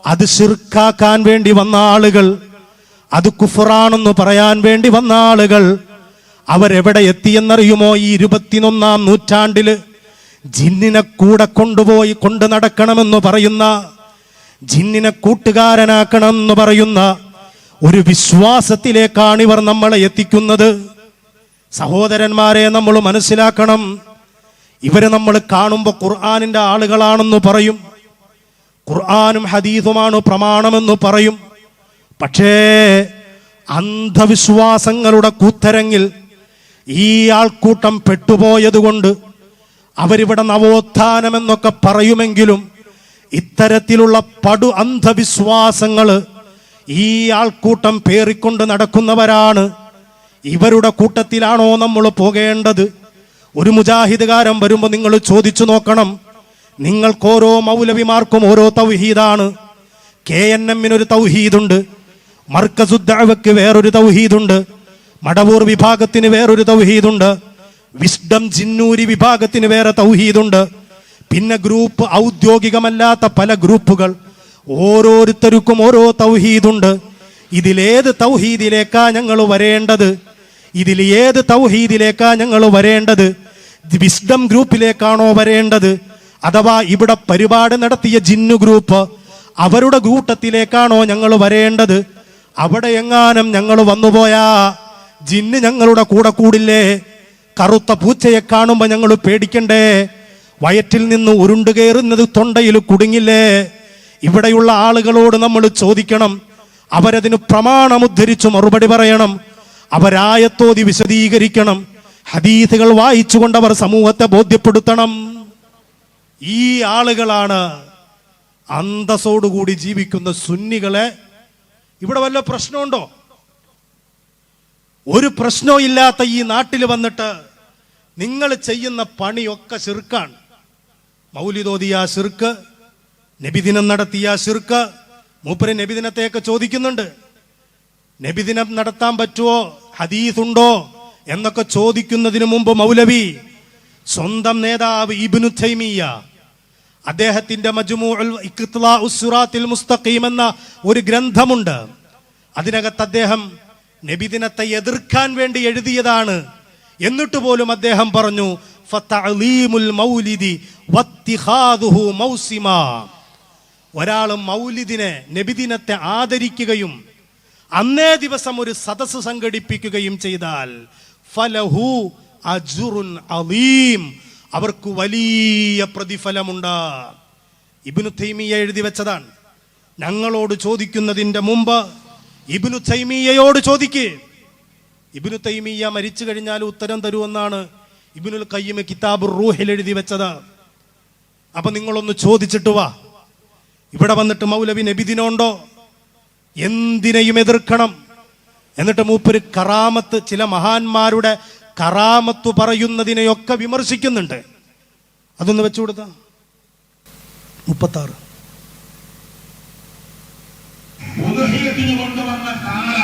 അത് ശിർക്കാക്കാൻ വേണ്ടി വന്ന ആളുകൾ, അത് കുഫറാണെന്ന് പറയാൻ വേണ്ടി വന്ന ആളുകൾ അവരെവിടെ എത്തിയെന്നറിയുമോ? ഈ 21-ാം നൂറ്റാണ്ടില് ജിന്നിനെ കൂടെ കൊണ്ടുപോയി കൊണ്ട് നടക്കണമെന്ന് പറയുന്ന, ജിന്നിനെ കൂട്ടുകാരനാക്കണം എന്ന് പറയുന്ന ഒരു വിശ്വാസത്തിലേക്കാണ് ഇവർ നമ്മളെ എത്തിക്കുന്നത്. സഹോദരന്മാരെ, നമ്മൾ മനസ്സിലാക്കണം, ഇവരെ നമ്മൾ കാണുമ്പോൾ ഖുർആനിന്റെ ആളുകളാണെന്ന് പറയും, ഖുർആനും ഹദീസുമാണ് പ്രമാണമെന്ന് പറയും. പക്ഷേ അന്ധവിശ്വാസങ്ങളുടെ കൂത്തരങ്ങിൽ ഈ ആൾക്കൂട്ടം പെട്ടുപോയതുകൊണ്ട് അവരിവിടെ നവോത്ഥാനമെന്നൊക്കെ പറയുമെങ്കിലും ഇത്തരത്തിലുള്ള പടു അന്ധവിശ്വാസങ്ങൾ ഈ ആൾക്കൂട്ടം പേറിക്കൊണ്ട് നടക്കുന്നവരാണ്. ഇവരുടെ കൂട്ടത്തിലാണോ നമ്മൾ പോകേണ്ടത്? ഒരു മുജാഹിദുകാരൻ വരുമ്പോൾ നിങ്ങൾ ചോദിച്ചു നോക്കണം. നിങ്ങൾക്ക് ഓരോ മൗലവിമാർക്കും ഓരോ തൗഹീദാണ്. KNM-ന് തൗഹീദുണ്ട്, മർക്കസുദ്ദഅവക്ക് വേറൊരു തൗഹീദുണ്ട്, മടവൂർ വിഭാഗത്തിന് വേറൊരു തൗഹീദുണ്ട്, വിസ്ഡം ജിന്നൂരി വിഭാഗത്തിന് വേറെ തൗഹീദുണ്ട്. പിന്നെ ഗ്രൂപ്പ്, ഔദ്യോഗികമല്ലാത്ത പല ഗ്രൂപ്പുകൾ, ഓരോരുത്തർക്കും ഓരോ തൗഹീദുണ്ട്. ഇതിലേത് തൗഹീദിലേക്കാ ഞങ്ങൾ വരേണ്ടത്? ഇതിൽ ഏത് തൗഹീദിലേക്കാ ഞങ്ങൾ വരേണ്ടത്? വിസ്ഡം ഗ്രൂപ്പിലേക്കാണോ വരേണ്ടത്? അഥവാ ഇവിടെ പരിപാടി നടത്തിയ ജിന്നു ഗ്രൂപ്പ് അവരുടെ കൂട്ടത്തിലേക്കാണോ ഞങ്ങൾ വരേണ്ടത്? അവിടെ എങ്ങാനും ഞങ്ങൾ വന്നുപോയാ ജിന്ന് ഞങ്ങളുടെ കൂടെ കൂടില്ലേ? കറുത്ത പൂച്ചയെ കാണുമ്പോൾ ഞങ്ങൾ പേടിക്കണ്ടേ? വയറ്റിൽ നിന്ന് ഉരുണ്ടു കയറുന്നത് തൊണ്ടയിൽ കുടുങ്ങില്ലേ? ഇവിടെയുള്ള ആളുകളോട് നമ്മൾ ചോദിക്കണം. അവരതിന് പ്രമാണമുദ്ധരിച്ചു മറുപടി പറയണം. അവരായത്തോതി വിശദീകരിക്കണം. ഹദീസുകൾ വായിച്ചുകൊണ്ട് അവർ സമൂഹത്തെ ബോധ്യപ്പെടുത്തണം. ഈ ആളുകളാണ് അന്തസ്സോടുകൂടി ജീവിക്കുന്ന സുന്നികളെ. ഇവിടെ വല്ല പ്രശ്നമുണ്ടോ? ഒരു പ്രശ്നവും ഇല്ലാത്ത ഈ നാട്ടിൽ വന്നിട്ട് നിങ്ങൾ ചെയ്യുന്ന പണിയൊക്കെ ശിർക്കാണ്. മൗലിദോദിയ ശിർക്ക്, നബിദിനം നടത്തിയ ശിർക്ക്. മൂപ്പര് നബിദിനത്തെയൊക്കെ ചോദിക്കുന്നുണ്ട്. നബിദിനം നടത്താൻ പറ്റുമോ, ഹദീസുണ്ടോ എന്നൊക്കെ ചോദിക്കുന്നതിന് മുമ്പ് മൗലവി സ്വന്തം നേതാവ് ഇബ്നു തൈമിയ്യ അദ്ദേഹത്തിന്റെ മജ്മൂഉൽ ഇഖ്തിലാഉസ് സിറാത്തിൽ മുസ്തഖീം എന്ന ഒരു ഗ്രന്ഥമുണ്ട്. അതിനകത്ത് അദ്ദേഹം നബിദിനത്തെ എതിർക്കാൻ വേണ്ടി എഴുതിയതാണ്. എന്നിട്ട് പോലും അദ്ദേഹം പറഞ്ഞു ഫതഅലീമുൽ മൗലിദി വത്തിഖാദുഹു മൗസിമാ. ഒരാൾ മൗലിദിനെ, നബിദിനത്തെ ആദരിക്കുകയും അന്നേ ദിവസം ഒരു സദസ്സ് സംഘടിപ്പിക്കുകയും ചെയ്താൽ ഫലഹു അജ്റുൻ അലീം, അവർക്ക് വലിയ പ്രതിഫലമുണ്ട്. ഇബ്നു തൈമിയ്യ എഴുതി വെച്ചതാണ്. ഞങ്ങളോട് ചോദിക്കുന്നതിന്റെ മുമ്പ് ഇബ്നു തൈമിയ്യയോട് ചോദിക്ക്. ഇബ്നു തൈമിയ്യ മരിച്ചു കഴിഞ്ഞാൽ ഉത്തരം തരുമെന്നാണ് ഇബ്നുൽ ഖയ്യിം കിതാബുർ റൂഹിൽ എഴുതി വെച്ചത്. അപ്പൊ നിങ്ങളൊന്ന് ചോദിച്ചിട്ട് വാ. ഇവിടെ വന്നിട്ട് മൗലവി നബിദിനമുണ്ടോ? എന്തിനേയും എതിർക്കണം. എന്നിട്ട് മൂപ്പര് കറാമത്ത്, ചില മഹാന്മാരുടെ കറാമത്ത് പറയുന്നതിനെയൊക്കെ വിമർശിക്കുന്നുണ്ട്. അതൊന്ന് വെച്ചു കൊടുത്ത 36 ഉദഹീയത്തിന് കൊണ്ടുവന്ന കാള,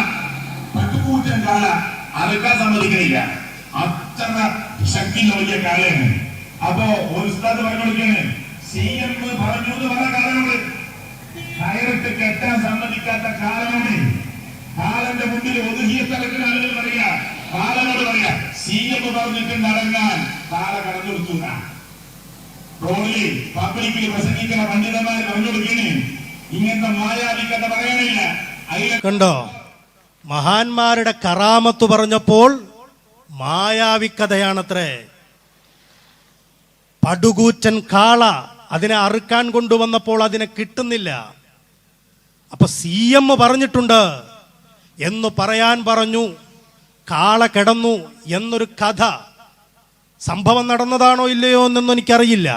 പട്ടുകൂറ്റൻ കാള അറുക്കാൻ സമ്മതിക്കില്ല. അത്ര ശക്തിയുള്ള വലിയ കാളയാണ്. അപ്പോ ഒരു ഉസ്താദ് പറഞ്ഞു കൊടുക്കാണ്, CM പറഞ്ഞു എന്ന് പറഞ്ഞ കാലമാണ്, കയറിട്ട് കെട്ടാൻ സമ്മതിക്കാത്ത കാലമാണ്. കാലന്റെ മുന്നിൽ ഉദഹീയത്ത് അറുക്കുന്ന ആളുകൾ പറയാ, കാലനോട് പറയാ CM പറഞ്ഞിട്ട് നടങ്ങാൻ കാല കടന്നു കൊടുത്തുക. റോഡിൽ പബ്ലിക്കിൽ പ്രസംഗിക്കുന്ന പണ്ഡിതന്മാർ പറഞ്ഞു കൊടുക്കണേ, ഇങ്ങനത്തെ മായാവിക്കഥ പറയാനില്ല. കണ്ടോ, മഹാന്മാരുടെ കറാമത്ത് പറഞ്ഞപ്പോൾ മായാവിക്കഥയാണത്രേ. പടുകൂറ്റൻ കാള അതിനെ അറുക്കാൻ കൊണ്ടുവന്നപ്പോൾ അതിനെ കിട്ടുന്നില്ല. അപ്പൊ CM പറഞ്ഞിട്ടുണ്ട് എന്ന് പറയാൻ പറഞ്ഞു. കാള കിടന്നു എന്നൊരു കഥ, സംഭവം നടന്നതാണോ ഇല്ലയോ എന്നൊന്നും എനിക്കറിയില്ല.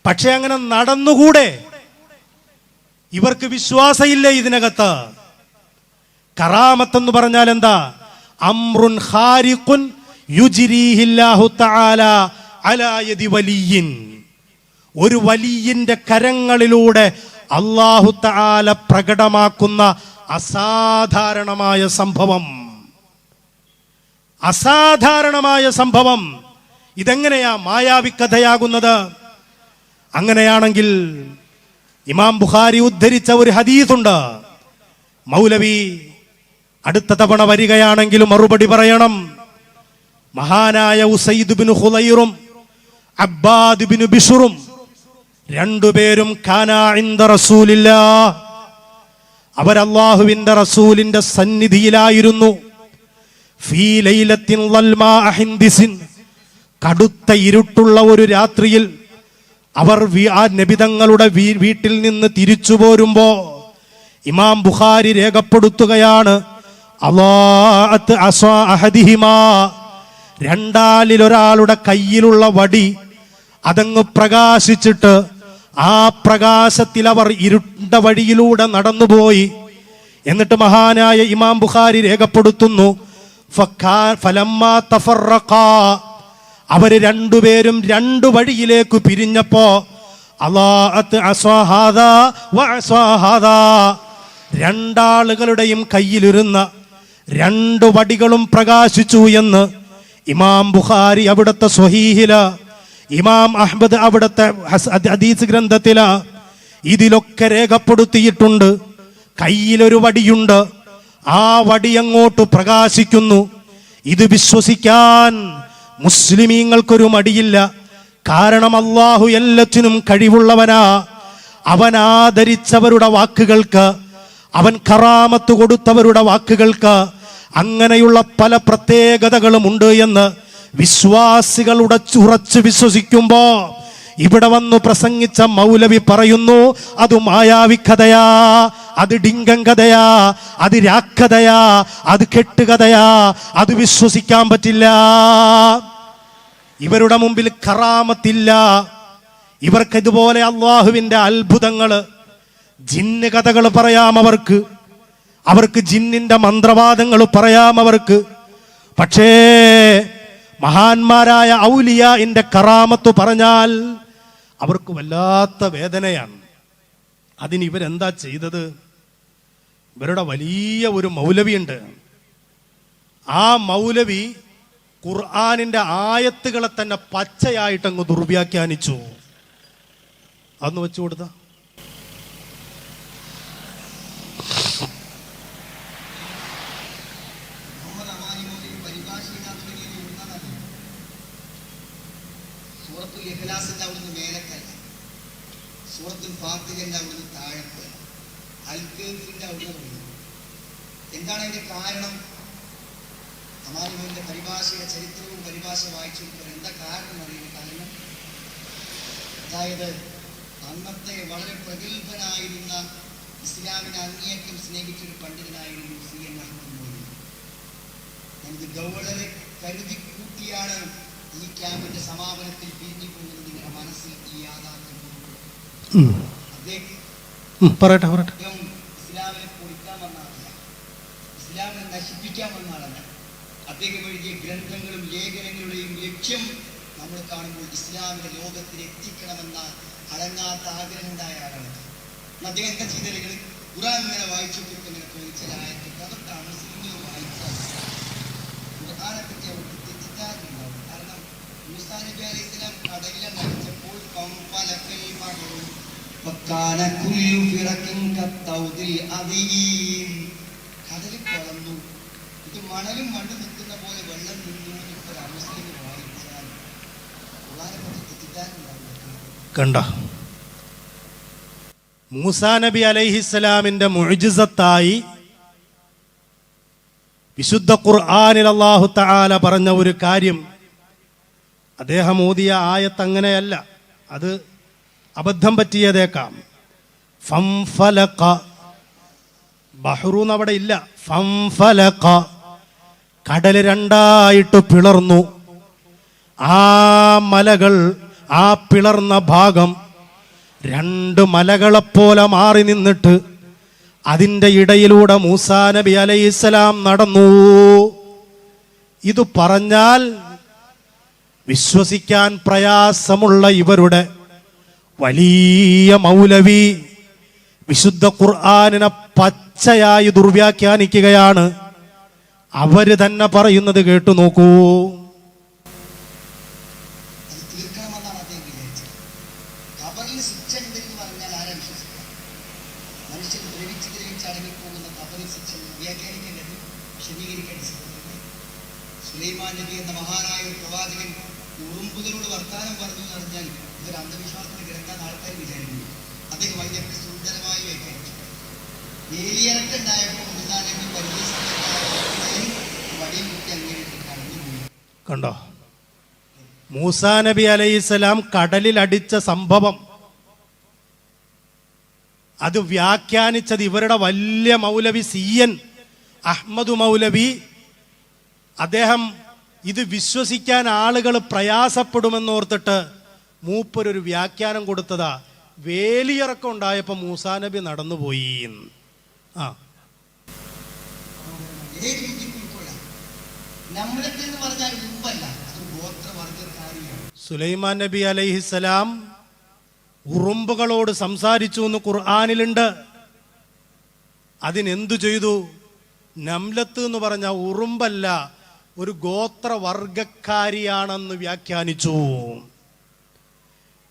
പക്ഷെ അങ്ങനെ നടന്നുകൂടെ? ഇവർക്ക് വിശ്വാസമില്ലേ ഇതിനകത്ത്? കറാമത്ത് എന്ന് പറഞ്ഞാൽ എന്താ? അംറുൻ ഖാരിഖുൻ യുജ്രീഹില്ലാഹു തആല അലാ യദി വലിയിൻ. ഒരു വലിയിന്റെ കരങ്ങളിലൂടെ അല്ലാഹു തആല പ്രകടമാക്കുന്ന അസാധാരണമായ സംഭവം. അസാധാരണമായ സംഭവം. ഇതെങ്ങനെയാ മായാവിക്കഥയാകുന്നത്? അങ്ങനെയാണെങ്കിൽ ഇമാം ബുഖാരി ഉദ്ധരിച്ച ഒരു ഹദീസുണ്ട്. മൗലവി അടുത്ത തവണ വരികയാണെങ്കിലും മറുപടി പറയണം. മഹാനായ ഉസൈദ് ബിൻ ഖുലൈറും അബ്ബാദ് ബിൻ ബിശ്റും രണ്ടുപേരും കാനാ ഇൻദ റസൂലില്ലാഹ്, അവർ അല്ലാഹുവിന്റെ റസൂലിന്റെ സന്നിധിയിലായിരുന്നു. ഫീ ലൈലത്തിൻ ളൽമാ ഹിന്ദിസിൻ, കടുത്ത ഇരുട്ടുള്ള ഒരു രാത്രിയിൽ അവർ ആ നബിതങ്ങളുടെ വീട്ടിൽ നിന്ന് തിരിച്ചു പോരുമ്പോ ഇമാം ബുഖാരി രേഖപ്പെടുത്തുകയാണ്, അല്ലാഅത്ത് അസാ അഹദിഹിമാ, രണ്ടാളിലൊരാളുടെ കയ്യിലുള്ള വടി അതങ്ങ് പ്രകാശിച്ചിട്ട് ആ പ്രകാശത്തിൽ അവർ ഇരുണ്ട വഴിയിലൂടെ നടന്നുപോയി. എന്നിട്ട് മഹാനായ ഇമാം ബുഖാരി രേഖപ്പെടുത്തുന്നു, ഫലമ്മാ തഫറഖാ, അവര് രണ്ടുപേരും രണ്ടു വഴിയിലേക്ക് പിരിഞ്ഞപ്പോ അല്ലാഅത്ത് അസാ ഹാദാ വഅസാ ഹാദാ, രണ്ടാളുകളുടെയും കയ്യിലിരുന്ന രണ്ട് വടികളും പ്രകാശിച്ചു എന്ന് ഇമാം ബുഖാരി അവിടുത്തെ സ്വഹീഹില, ഇമാം അഹ്മദ് അവിടുത്തെ ഹദീസ് ഗ്രന്ഥത്തില ഇതിലൊക്കെ രേഖപ്പെടുത്തിയിട്ടുണ്ട്. കയ്യിലൊരു വടിയുണ്ട്, ആ വടി അങ്ങോട്ട് പ്രകാശിക്കുന്നു. ഇത് വിശ്വസിക്കാൻ മുസ്ലിമീങ്ങൾക്കൊരു മടിയില്ല. കാരണം അല്ലാഹു എല്ലാറ്റിനും കഴിവുള്ളവനാ. അവൻ ആദരിച്ചവരുടെ വാക്കുകൾക്ക്, അവൻ കറാമത്ത് കൊടുത്തവരുടെ വാക്കുകൾക്ക് അങ്ങനെയുള്ള പല പ്രത്യേകതകളും ഉണ്ട് എന്ന് വിശ്വാസികൾ ഉറച്ചു വിശ്വസിക്കുമ്പോ ഇവിടെ വന്നു പ്രസംഗിച്ച മൗലവി പറയുന്നു, അത് മായാവിക്കഥയാ, അത് ഡിങ്കൻ കഥയാ, അത് രാക്കഥയാ, അത് കെട്ടുകഥയാ, അത് വിശ്വസിക്കാൻ പറ്റില്ല. ഇവരുടെ മുമ്പിൽ കറാമത്തില്ല. ഇവർക്ക് ഇതുപോലെ അള്ളാഹുവിന്റെ അത്ഭുതങ്ങള്, ജിന്ന് കഥകൾ പറയാം അവർക്ക് ജിന്നിന്റെ മന്ത്രവാദങ്ങൾ പറയാം അവർക്ക്. പക്ഷേ മഹാന്മാരായ ഔലിയാഇന്റെ കറാമത്ത് പറഞ്ഞാൽ അവർക്ക് വല്ലാത്ത വേദനയാണ്. അതിന് ഇവരെന്താ ചെയ്തത്? ഇവരുടെ വലിയ ഒരു മൗലവിയുണ്ട്. ആ മൗലവി ഖുർആനിന്റെ ആയത്തുകളെ തന്നെ പച്ചയായിട്ടങ്ങ് ദുർവ്യാഖ്യാനിച്ചു. അതൊന്ന് വെച്ചു കൊടുത്ത സൂറത്തുൽ ഇഖ്ലാസിന്റെ അവിടുന്ന് മേലക്കല്ല, സൂറത്തുൽ ഫാത്തിഹയുടെ അവിടുന്ന് താഴത്ത്, അൽ-കഹ്ഫിന്റെ അവിടുന്ന്. എന്താണ് അതിന്റെ കാരണം? അമാനുവിന്റെ പരിഭാഷയുടെ ചരിത്രവും പരിഭാഷ വായിച്ചു എന്താ കാരണം അറിയുന്ന കാരണം, അതായത് അന്നത്തെ വളരെ പ്രഗത്ഭനായിരുന്ന ഇസ്ലാമിനെ അങ്ങേയറ്റം സ്നേഹിച്ചൊരു പണ്ഡിതനായിരുന്നു CN അഹ്മദ് മൗലവി. നമുക്ക് ഗൗളരെ കരുതി കൂട്ടിയാണ് ഈ ക്യാമ്പിന്റെ സമാപനത്തിൽ പിരിഞ്ഞു പോകുന്നത്. നിങ്ങളുടെ മനസ്സിൽ ഈ യാഥാർത്ഥ്യം അദ്ദേഹം ഇസ്ലാമിനെ പൊളിക്കാൻ വന്ന ആളല്ല, ഇസ്ലാമിനെ നശിപ്പിക്കാൻ വന്ന ആളല്ല. അദ്ദേഹം എഴുതിയ ഗ്രന്ഥങ്ങളും ലേഖനങ്ങളുടെയും ലക്ഷ്യം നമ്മൾ കാണുമ്പോൾ ഇസ്ലാമിന്റെ ലോകത്തിൽ എത്തിക്കണമെന്ന അടങ്ങാത്ത ആഗ്രഹം ഉണ്ടായ ആളാണ്. അദ്ദേഹം എന്താ ചെയ്തത്? ഖുർആൻ ഇങ്ങനെ വായിച്ചു ഇങ്ങനെ ചോദിച്ചതായിട്ട് അതൊക്കെയാണ് മുസ്ലിങ്ങൾ വായിച്ചത്. ഖുർആനെ പറ്റി അവർക്ക് തെറ്റിദ്ധാരണയുണ്ടാവും. കാരണം മൂസാ നബി അലൈഹി സ്വലാം കടലിൽ നയിച്ചപ്പോൾ കടലിൽ വളർന്നു. ഇത് മണലും മണ്ണ് നിൽക്കുന്ന പോലെ വെള്ളം നിന്നു എന്നൊരു മുസ്ലിം വായിച്ചാൽ ഖുർആനെ പറ്റി തെറ്റിദ്ധാരണയുണ്ടാവും. കണ്ട മൂസാ നബി അലൈഹിസ്സലാമിന്റെ മുഅ്ജിസത്തായി വിശുദ്ധ ഖുർആനിൽ അല്ലാഹു തആല പറഞ്ഞ ഒരു കാര്യം, അദ്ദേഹം ഓതിയ ആയത്ത് അങ്ങനെയല്ല, അത് അബദ്ധം പറ്റിയതേക്കാം. ഫംഫലഖ, ബഹ്റൂന്ന് അവിടെ ഇല്ല, ഫംഫലഖ, കടൽ രണ്ടായിട്ട് പിളർന്നു. ആ മലകൾ, ആ പിളർന്ന ഭാഗം രണ്ട് മലകളെപ്പോലെ മാറി നിന്നിട്ട് അതിൻ്റെ ഇടയിലൂടെ മൂസാ നബി അലൈഹിസ്സലാം നടന്നു. ഇത് പറഞ്ഞാൽ വിശ്വസിക്കാൻ പ്രയാസമുള്ള ഇവരുടെ വലിയ മൗലവി വിശുദ്ധ ഖുർആനിനെ പച്ചയായി ദുർവ്യാഖ്യാനിക്കുകയാണ്. അവര് തന്നെ പറയുന്നത് കേട്ടു നോക്കൂ. അത് തീർക്കണമെന്നാണ് അദ്ദേഹം വിചാരിച്ചത്. ഖബറിൽ ശിക്ഷ ഉണ്ടെന്ന് പറഞ്ഞാൽ ആരാ വിശ്വസിക്കുക? മനുഷ്യൻ ദ്രവിച്ച് അടങ്ങിപ്പോകുന്ന ഖബറിൽ ശിക്ഷ വ്യാഖ്യാനിക്കേണ്ടത്, വിശദീകരിക്കേണ്ട സിദ്ധാന്തം. സുലൈമാൻ നബി എന്ന മഹാനായ ഒരു പ്രവാചകൻ ഉറുമ്പുകളോട് വർത്താനം പറഞ്ഞു എന്ന് പറഞ്ഞാൽ ഇതൊരു അന്ധവിശ്വാസത്തിന് കിടക്കാൻ ആൾക്കാർ വിചാരിക്കുന്നു. അദ്ദേഹം അതിനെപ്പറ്റി സുന്ദരമായി വ്യാഖ്യാനിച്ചു. വേലിയിറക്കുണ്ടായപ്പോൾ മൂസാ നബി പരിചയസമ്പന്നനായി വടിയും കുത്തി അങ്ങേക്ക് കടന്നുപോയി. കണ്ടോ, മൂസാ നബി അലൈഹിസ്സലാം കടലിൽ അടിച്ച സംഭവം അത് വ്യാഖ്യാനിച്ചത് ഇവരുടെ വലിയ മൗലവി CN അഹ്മദ് മൗലവി. അദ്ദേഹം ഇത് വിശ്വസിക്കാൻ ആളുകൾ പ്രയാസപ്പെടുമെന്നോർത്തിട്ട് മൂപ്പരൊരു വ്യാഖ്യാനം കൊടുത്തതാ. വേലിയിറക്കം ഉണ്ടായപ്പോൾ മൂസാ നബി നടന്നുപോയി. ഏത് ബുദ്ധിക്കും ഉൾക്കൊള്ളാം. നമ്മളൊക്കെ എന്ന് പറഞ്ഞാൽ മുമ്പല്ല, അത് ഗോത്രവർഗക്കാരിയാണ്. സുലൈമാൻ നബി അലൈഹിസ്സലാം ഉറുമ്പുകളോട് സംസാരിച്ചു എന്ന് ഖുർആനിലുണ്ട്. അതിനെന്തു ചെയ്തു? നംലത്ത് എന്ന് പറഞ്ഞ ഉറുമ്പല്ല, ഒരു ഗോത്രവർഗക്കാരിയാണെന്ന് വ്യാഖ്യാനിച്ചു.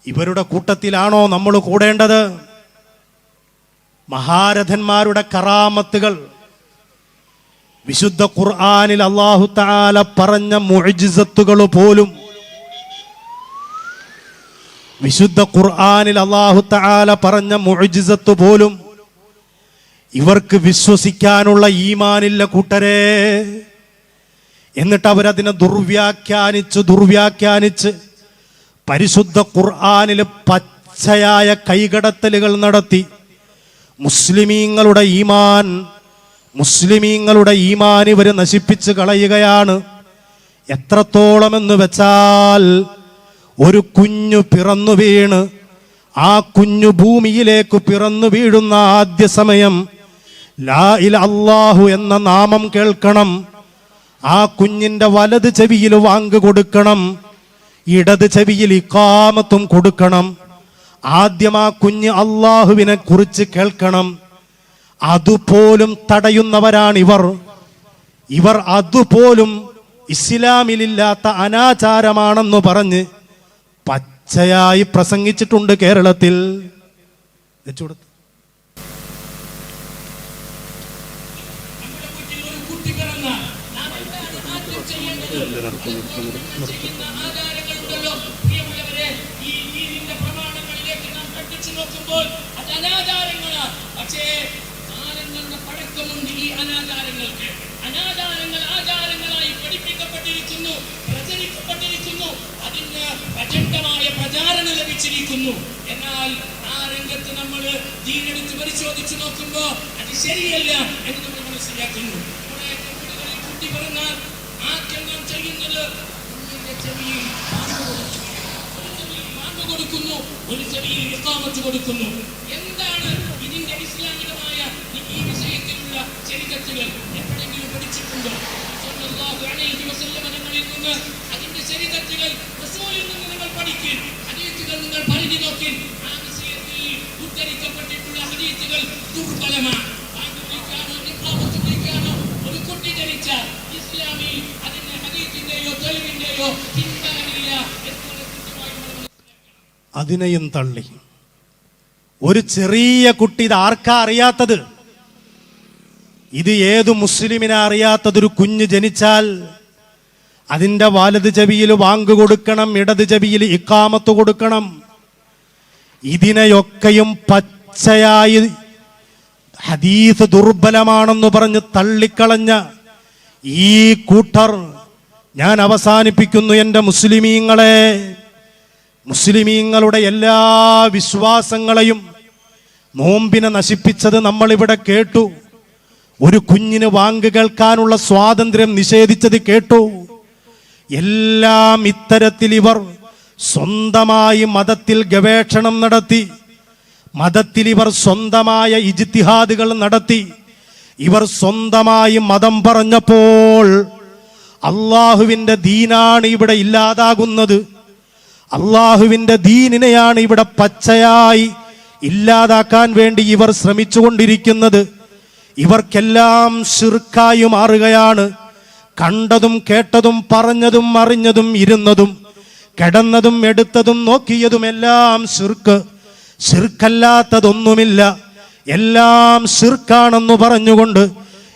ഇവരുടെ കൂട്ടത്തിലാണോ നമ്മൾ കൂടേണ്ടത്? മഹാരഥന്മാരുടെ കറാമത്തുകൾ വിശുദ്ധ ഖുർആനിൽ അല്ലാഹു തആല പറഞ്ഞ മുഅ്ജിസത്തുകൾ പോലും, വിശുദ്ധ ഖുർആനിൽ അല്ലാഹു തആല പറഞ്ഞ മുഅ്ജിസത്ത് പോലും ഇവർക്ക് വിശ്വസിക്കാനുള്ള ഈമാനില്ല കൂട്ടരെ. എന്നിട്ട് അവരതിനെ ദുർവ്യാഖ്യാനിച്ച് പരിശുദ്ധ ഖുർആനിൽ പച്ചയായ കൈകടത്തലുകൾ നടത്തി മുസ്ലിമീങ്ങളുടെ ഈമാൻ ഇവർ നശിപ്പിച്ച് കളയുകയാണ്. എത്രത്തോളമെന്ന് വെച്ചാൽ, ഒരു കുഞ്ഞു പിറന്നു വീണ് ആ കുഞ്ഞു ഭൂമിയിലേക്ക് പിറന്നു വീഴുന്ന ആദ്യ സമയം ലാ ഇലാഹ അല്ലാഹു എന്ന നാമം കേൾക്കണം. ആ കുഞ്ഞിന്റെ വലത് ചെവിയിൽ വാങ്ക് കൊടുക്കണം, ഇടത് ചെവിയിൽ ഇഖാമത്തും കൊടുക്കണം. ആദ്യം ആ കുഞ്ഞ് അള്ളാഹുവിനെ കുറിച്ച് കേൾക്കണം. അതുപോലും തടയുന്നവരാണ് ഇവർ അതുപോലും ഇസ്ലാമിലില്ലാത്ത അനാചാരമാണെന്ന് പറഞ്ഞ് പച്ചയായി പ്രസംഗിച്ചിട്ടുണ്ട് കേരളത്തിൽ. വെച്ചുകൊടുത്തു. പക്ഷേ കാലങ്ങളുടെ പഴക്കമുണ്ട് ഈ അനാചാരങ്ങൾക്ക്. അനാചാരങ്ങൾ ആചാരങ്ങളായി പഠിപ്പിക്കപ്പെട്ടിരിക്കുന്നു, പ്രചരിക്കപ്പെട്ടിരിക്കുന്നു, അതിന് പ്രചണ്ഡമായ പ്രചാരണം ലഭിച്ചിരിക്കുന്നു. എന്നാൽ ആ രംഗത്ത് നമ്മൾ ദീനെടുത്ത് പരിശോധിച്ചു നോക്കുമ്പോൾ അത് ശരിയല്ല എന്ന് നമ്മൾ മനസ്സിലാക്കുന്നു. കുട്ടി പറഞ്ഞാൽ ആദ്യം നാം ചെയ്യുന്നത് ചെവിയിൽ വാങ്ങ് കൊടുക്കുന്നു, ഒരു ചെവിയിൽ ഇഖാമത്ത് കൊടുക്കുന്നു. എന്താണ് ഇതിന്റെ ഇസ്ലാമികമായ ഈ വിഷയത്തിലുള്ള ചരിത്രങ്ങൾ എപ്പോഴെങ്കിലും പഠിച്ചിട്ടുണ്ടോ? സല്ലല്ലാഹു അലൈഹി വസല്ലം തങ്ങളിൽ നിന്ന് അതിന്റെ ചരിത്രങ്ങൾ റസൂലിൽ നിന്ന് നിങ്ങൾ പഠിക്കുക, ഹദീസുകൾ നിങ്ങൾ പറഞ്ഞു നോക്കി. ആ വിഷയത്തിൽ ഉദ്ധരിക്കപ്പെട്ടിട്ടുള്ള ഹദീസുകൾ ദുർബലമാണ്. ഒരു കുട്ടി ജനിച്ചാൽ ഇസ്ലാമിൽ അതിന്റെ ഹദീസിന്റെയോ തെളിവിന്റെയോ ചിന്തനമില്ല എന്നത് കൃത്യമായി അതിനെയും തള്ളി. ഒരു ചെറിയ കുട്ടി, ഇത് ആർക്കാ അറിയാത്തത്? ഇത് ഏതു മുസ്ലിമിനാ അറിയാത്തത്? ഒരു കുഞ്ഞ് ജനിച്ചാൽ അതിൻ്റെ വലത് ചെവിയിൽ വാങ്ക് കൊടുക്കണം, ഇടത് ചെവിയിൽ ഇഖാമത്ത് കൊടുക്കണം. ഇതിനെയൊക്കെയും പച്ചയായി ഹദീസ് ദുർബലമാണെന്ന് പറഞ്ഞ് തള്ളിക്കളഞ്ഞ ഈ കൂട്ടർ, ഞാൻ അവസാനിപ്പിക്കുന്നു എൻ്റെ മുസ്ലിമീങ്ങളുടെ എല്ലാ വിശ്വാസങ്ങളെയും നോമ്പിനെ നശിപ്പിച്ചത് നമ്മളിവിടെ കേട്ടു. ഒരു കുഞ്ഞിന് വാങ്ക് കേൾക്കാനുള്ള സ്വാതന്ത്ര്യം നിഷേധിച്ചത് കേട്ടു. എല്ലാം ഇത്തരത്തിൽ ഇവർ സ്വന്തമായി മതത്തിൽ ഗവേഷണം നടത്തി, മതത്തിൽ ഇവർ സ്വന്തമായ ഇജ്തിഹാദുകൾ നടത്തി. ഇവർ സ്വന്തമായി മതം പറഞ്ഞപ്പോൾ അള്ളാഹുവിൻ്റെ ദീനാണ് ഇവിടെ ഇല്ലാതാകുന്നത്. അള്ളാഹുവിൻ്റെ ദീനിനെയാണ് ഇവിടെ പച്ചയായി ഇല്ലാതാക്കാൻ വേണ്ടി ഇവർ ശ്രമിച്ചുകൊണ്ടിരിക്കുന്നത്. ഇവർക്കെല്ലാം ശിർക്കായി മാറുകയാണ്. കണ്ടതും കേട്ടതും പറഞ്ഞതും അറിഞ്ഞതും ഇരുന്നതും കിടന്നതും എടുത്തതും നോക്കിയതുമെല്ലാം ശിർക്ക്. ശിർക്കല്ലാത്തതൊന്നുമില്ല, എല്ലാം ശിർക്കാണെന്ന് പറഞ്ഞുകൊണ്ട്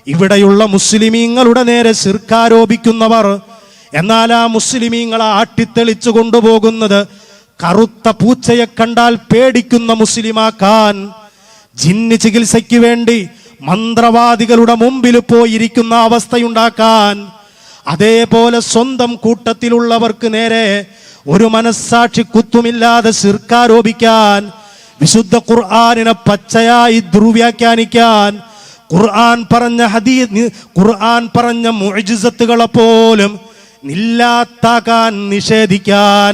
ഇവിടെയുള്ള മുസ്ലിമീങ്ങളുടെ നേരെ ശിർക്കാരോപിക്കുന്നവർ, എന്നാൽ ആ മുസ്ലിമീങ്ങളെ ആട്ടിത്തെളിച്ചു കൊണ്ടുപോകുന്നത് കറുത്ത പൂച്ചയെ കണ്ടാൽ പേടിക്കുന്ന മുസ്ലിമാക്കാൻ, ജിന്ന് ചികിത്സയ്ക്ക് വേണ്ടി മന്ത്രവാദികളുടെ മുമ്പിൽ പോയിരിക്കുന്ന അവസ്ഥയുണ്ടാക്കാൻ, അതേപോലെ സ്വന്തം കൂട്ടത്തിലുള്ളവർക്ക് നേരെ ഒരു മനസ്സാക്ഷി കുത്തുമില്ലാതെ ശിർക്കാരോപിക്കാൻ, വിശുദ്ധ ഖുർആനിനെ പച്ചയായി ദുർവ്യാഖ്യാനിക്കാൻ, ഖുർആൻ പറഞ്ഞ മുഅ്ജിസത്തുകളെ പോലും ഇല്ലാതാക്കാൻ, നിഷേധിക്കാൻ,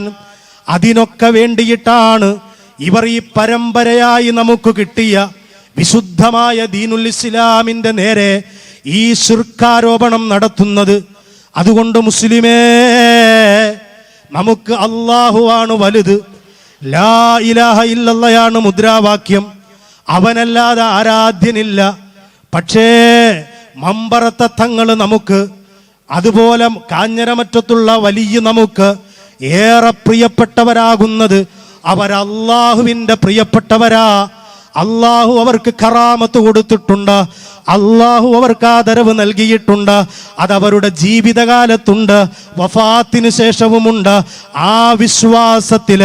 അതിനൊക്കെ വേണ്ടിയിട്ടാണ് ഇവർ ഈ പരമ്പരയായി നമുക്ക് കിട്ടിയ വിശുദ്ധമായ ദീനുൽ ഇസ്ലാമിന്റെ നേരെ ഈ ശിർക്കാരോപണം നടത്തുന്നത്. അതുകൊണ്ട് മുസ്ലിമേ, നമുക്ക് അല്ലാഹുവാണ് വലുത്, ലാ ഇലാഹ ഇല്ലല്ലാഹയാണ് മുദ്രാവാക്യം, അവനല്ലാതെ ആരാധ്യനില്ല. പക്ഷേ മമ്പറത്തെ തങ്ങൾ നമുക്ക്, അതുപോലെ കാഞ്ഞിരമറ്റത്തുള്ള വലിയ നമുക്ക് ഏറെ പ്രിയപ്പെട്ടവരാകുന്നത് അവർ അല്ലാഹുവിൻ്റെ പ്രിയപ്പെട്ടവരാ. അല്ലാഹു അവർക്ക് കറാമത്ത് കൊടുത്തിട്ടുണ്ട്, അല്ലാഹു അവർക്ക് ആദരവ് നൽകിയിട്ടുണ്ട്. അതവരുടെ ജീവിതകാലത്തുണ്ട്, വഫാത്തിന് ശേഷവുമുണ്ട്. ആ വിശ്വാസത്തിൽ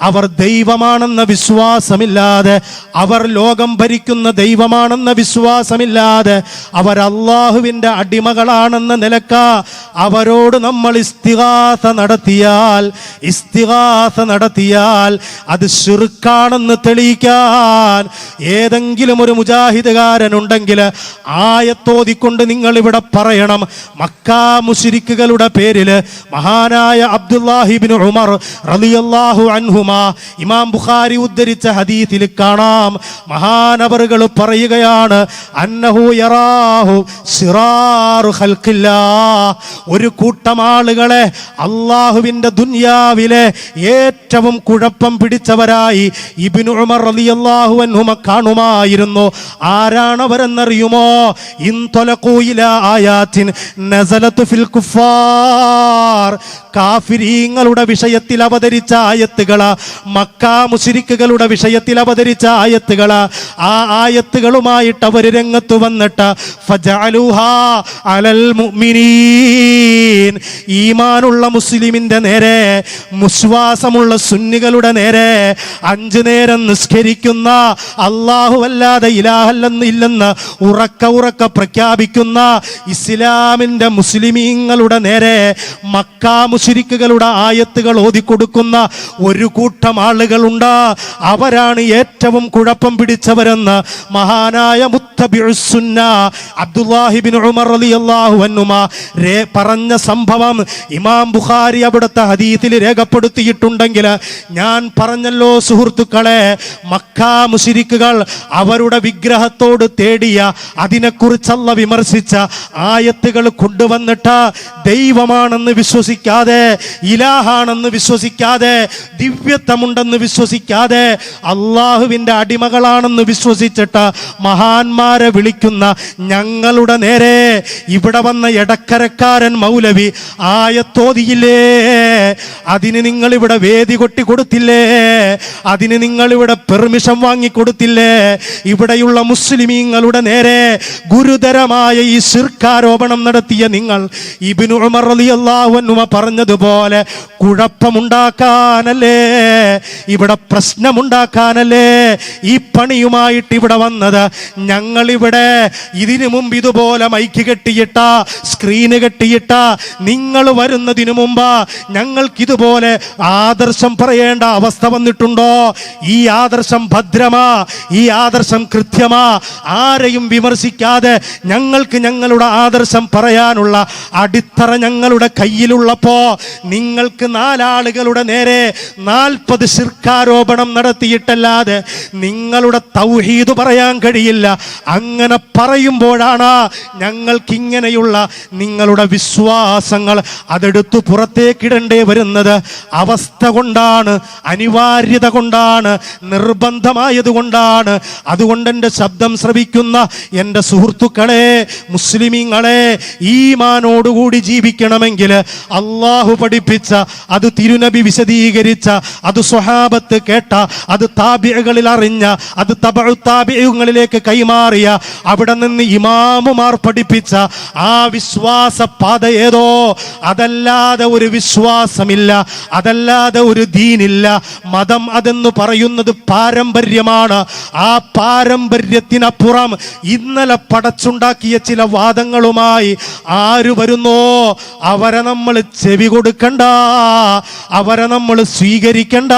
അവർ ദൈവമാണെന്ന വിശ്വാസമില്ലാതെ, അവർ ലോകം ഭരിക്കുന്ന ദൈവമാണെന്ന വിശ്വാസമില്ലാതെ, അവർ അല്ലാഹുവിൻ്റെ അടിമകളാണെന്ന നിലക്ക അവരോട് നമ്മൾ ഇസ്തിഗാസ നടത്തിയാൽ അത് ശിർക്കാണെന്ന് തെളിയിക്കാൻ ഏതെങ്കിലും ഒരു മുജാഹിദുകാരനുണ്ടെങ്കിൽ ആയത്തോതിക്കൊണ്ട് നിങ്ങൾ ഇവിടെ പറയണം. മക്കാ മുശ്രിക്കുകളുടെ പേരിൽ മഹാനായ അബ്ദുല്ലാഹി ഇബ്നു ഉമർ റളിയല്ലാഹു അൻഹുമാ ഇമാം ബുഖാരി ഉദ്ധരിച്ച ഹദീസിൽ കാണാം, മഹാനവറുകൾ പറയുകയാണ്, അന്നഹു യറാഹു സിറാറു ഖൽഖില്ലാഹ്, ഒരു കൂട്ടം ആളുകളെ അല്ലാഹുവിൻ്റെ ദുനിയാവിലെ ഏറ്റവും കുഴപ്പം പിടിച്ചവരായി ഇബ്നു ഉമർ റളിയല്ലാഹു അൻഹുമ കാണുമായിരുന്നു. ആരാണവരെന്നറിയുമോ? ഇൻതലഖൂ ഇലാ ആയാത്തിൻ നസലതു ഫിൽ കുഫാർ, കാഫിരീങ്ങളുടെ വിഷയത്തിൽ അവതരിച്ച ആയത്തുകളാ, മക്കാ മുശ്രിക്കുകളുടെ വിഷയത്തിൽ അവതരിച്ച ആയത്തുകളാ. ആ ആയത്തുകളുമായിട്ട് അവർ രംഗത്ത് വന്നിട്ട് ഫജഅലൂഹാ അലൽ മുഅ്മിനീൻ, ഈമാനുള്ള മുസ്ലിമിന്റെ നേരെ, വിശ്വാസമുള്ള സുന്നികളുടെ നേരെ, 5 നേരം നിസ്കരിക്കുന്ന, അല്ലാഹു അല്ലാതെ ഇലാഹല്ലെന്ന് ഉറക്ക പ്രഖ്യാപിക്കുന്ന ഇസ്ലാമിന്റെ മുസ്ലിമീങ്ങളുടെ നേരെ മക്കാ മുശ്രിക്കുകളുടെ ആയത്തുകൾ ഓതിക്കൊടുക്കുന്ന ഒരു കൂട്ടം ആളുകളുണ്ട്. അവരാണ് ഏറ്റവും കുഴപ്പം പിടിച്ചവരെന്ന് മഹാനായ മുത്തബിഉസ് സുന്ന അബ്ദുല്ലാഹി ഇബ്നു ഉമർ റളിയല്ലാഹു അൻഹുമാ പറഞ്ഞ സംഭവം ഇമാം ബുഖാരി അവിടുത്തെ ഹദീസിൽ രേഖപ്പെടുത്തിയിട്ടുണ്ടെങ്കിൽ, ഞാൻ പറഞ്ഞല്ലോ സുഹൃത്തുക്കളെ, മക്കാ മുശ്രിക്കുകൾ അവരുടെ വിഗ്രഹത്തോട് തേടിയ, അതിനെക്കുറിച്ചല്ല വിമർശിച്ച ആയത്തുകൾ കൊണ്ടുവന്നിട്ട് ദൈവമാണെന്ന് വിശ്വസിക്കാതെ, ഇലാഹാണെന്ന് വിശ്വസിക്കാതെ, ദിവ്യത്വമുണ്ടെന്ന് വിശ്വസിക്കാതെ, അള്ളാഹുവിൻ്റെ അടിമകളാണെന്ന് വിശ്വസിച്ചിട്ട് മഹാന്മാരെ വിളിക്കുന്ന ഞങ്ങളുടെ നേരെ ഇവിടെ വന്ന ഇടക്കരക്കാരൻ മൗലവി ആയത്തോതിയില്ലേ? അതിന് നിങ്ങളിവിടെ വേദി കൊട്ടി കൊടുത്തില്ലേ? അതിന് നിങ്ങളിവിടെ പെർമിഷൻ വാങ്ങിക്കൊടുത്തില്ലേ? ഇവിടെയുള്ള മുസ്ലിമീങ്ങളുടെ നേരെ ഗുരുതരമായ ഈ ശിർക്കാരോപണം നടത്തിയ നിങ്ങൾ ഇബ്നു ഉമർ റളിയല്ലാഹു അൻഹു പറഞ്ഞതുപോലെ കുഴപ്പമുണ്ടാക്കാനല്ലേ, ഇവിടെ പ്രശ്നമുണ്ടാക്കാനല്ലേ ഈ പണിയുമായിട്ട് ഇവിടെ വന്നത്. ഞങ്ങളിവിടെ ഇതിനു മുമ്പ് ഇതുപോലെ മൈക്ക് കെട്ടിയിട്ട, സ്ക്രീന് കെട്ടിയിട്ട, നിങ്ങൾ വരുന്നതിനു മുമ്പ് ഞങ്ങൾക്കിതുപോലെ ആദർശം പറയേണ്ട അവസ്ഥ വന്നിട്ടുണ്ടോ? ഈ ആദർശം ഭദ്രമാ, ഈ ആദർശം കൃത്യമാ, ആരെയും വിമർശിക്കും വിശ്വസിക്കാതെ ഞങ്ങൾക്ക് ഞങ്ങളുടെ ആദർശം പറയാനുള്ള അടിത്തറ ഞങ്ങളുടെ കയ്യിലുള്ളപ്പോ നിങ്ങൾക്ക് 4 ആളുകളുടെ നേരെ 40 ശിർക്കാരോപണം നടത്തിയിട്ടല്ലാതെ നിങ്ങളുടെ തൗഹീദ് പറയാൻ കഴിയില്ല. അങ്ങനെ പറയുമ്പോഴാണ് ഞങ്ങൾക്കിങ്ങനെയുള്ള നിങ്ങളുടെ വിശ്വാസങ്ങൾ അതെടുത്തു പുറത്തേക്കിടേണ്ടി വരുന്നത്. അവസ്ഥ കൊണ്ടാണ്, അനിവാര്യത കൊണ്ടാണ്, നിർബന്ധമായതുകൊണ്ടാണ്. അതുകൊണ്ട് എൻ്റെ ശബ്ദം ശ്രവിക്കുന്ന എൻ്റെ സുഹൃത്തുക്കളെ, മുസ്ലിമീങ്ങളെ, ഈമാനോടുകൂടി ജീവിക്കണമെങ്കിൽ അള്ളാഹു പഠിപ്പിച്ച, അത് തിരുനബി വിശദീകരിച്ച, അത് സ്വഹാബത്ത് കേട്ട, അത് താബിഉകളിൽ അറിഞ്ഞ, അത് തബഉ താബിഉകളിലേക്ക് കൈമാറിയ, അവിടെ നിന്ന് ഇമാമുമാർ പഠിപ്പിച്ച ആ വിശ്വാസ പാത ഏതോ അതല്ലാതെ ഒരു വിശ്വാസമില്ല, അതല്ലാതെ ഒരു ദീനില്ല. മതം അതെന്ന് പറയുന്നത് പാരമ്പര്യമാണ്. ആ പാരമ്പര്യത്തിനപ്പുറം ഇന്നലെ പടച്ചുണ്ടാക്കിയ ചില വാദങ്ങളുമായി ആര് വരുന്നോ അവരെ നമ്മൾ ചെവി കൊടുക്കണ്ട, അവരെ നമ്മൾ സ്വീകരിക്കണ്ട.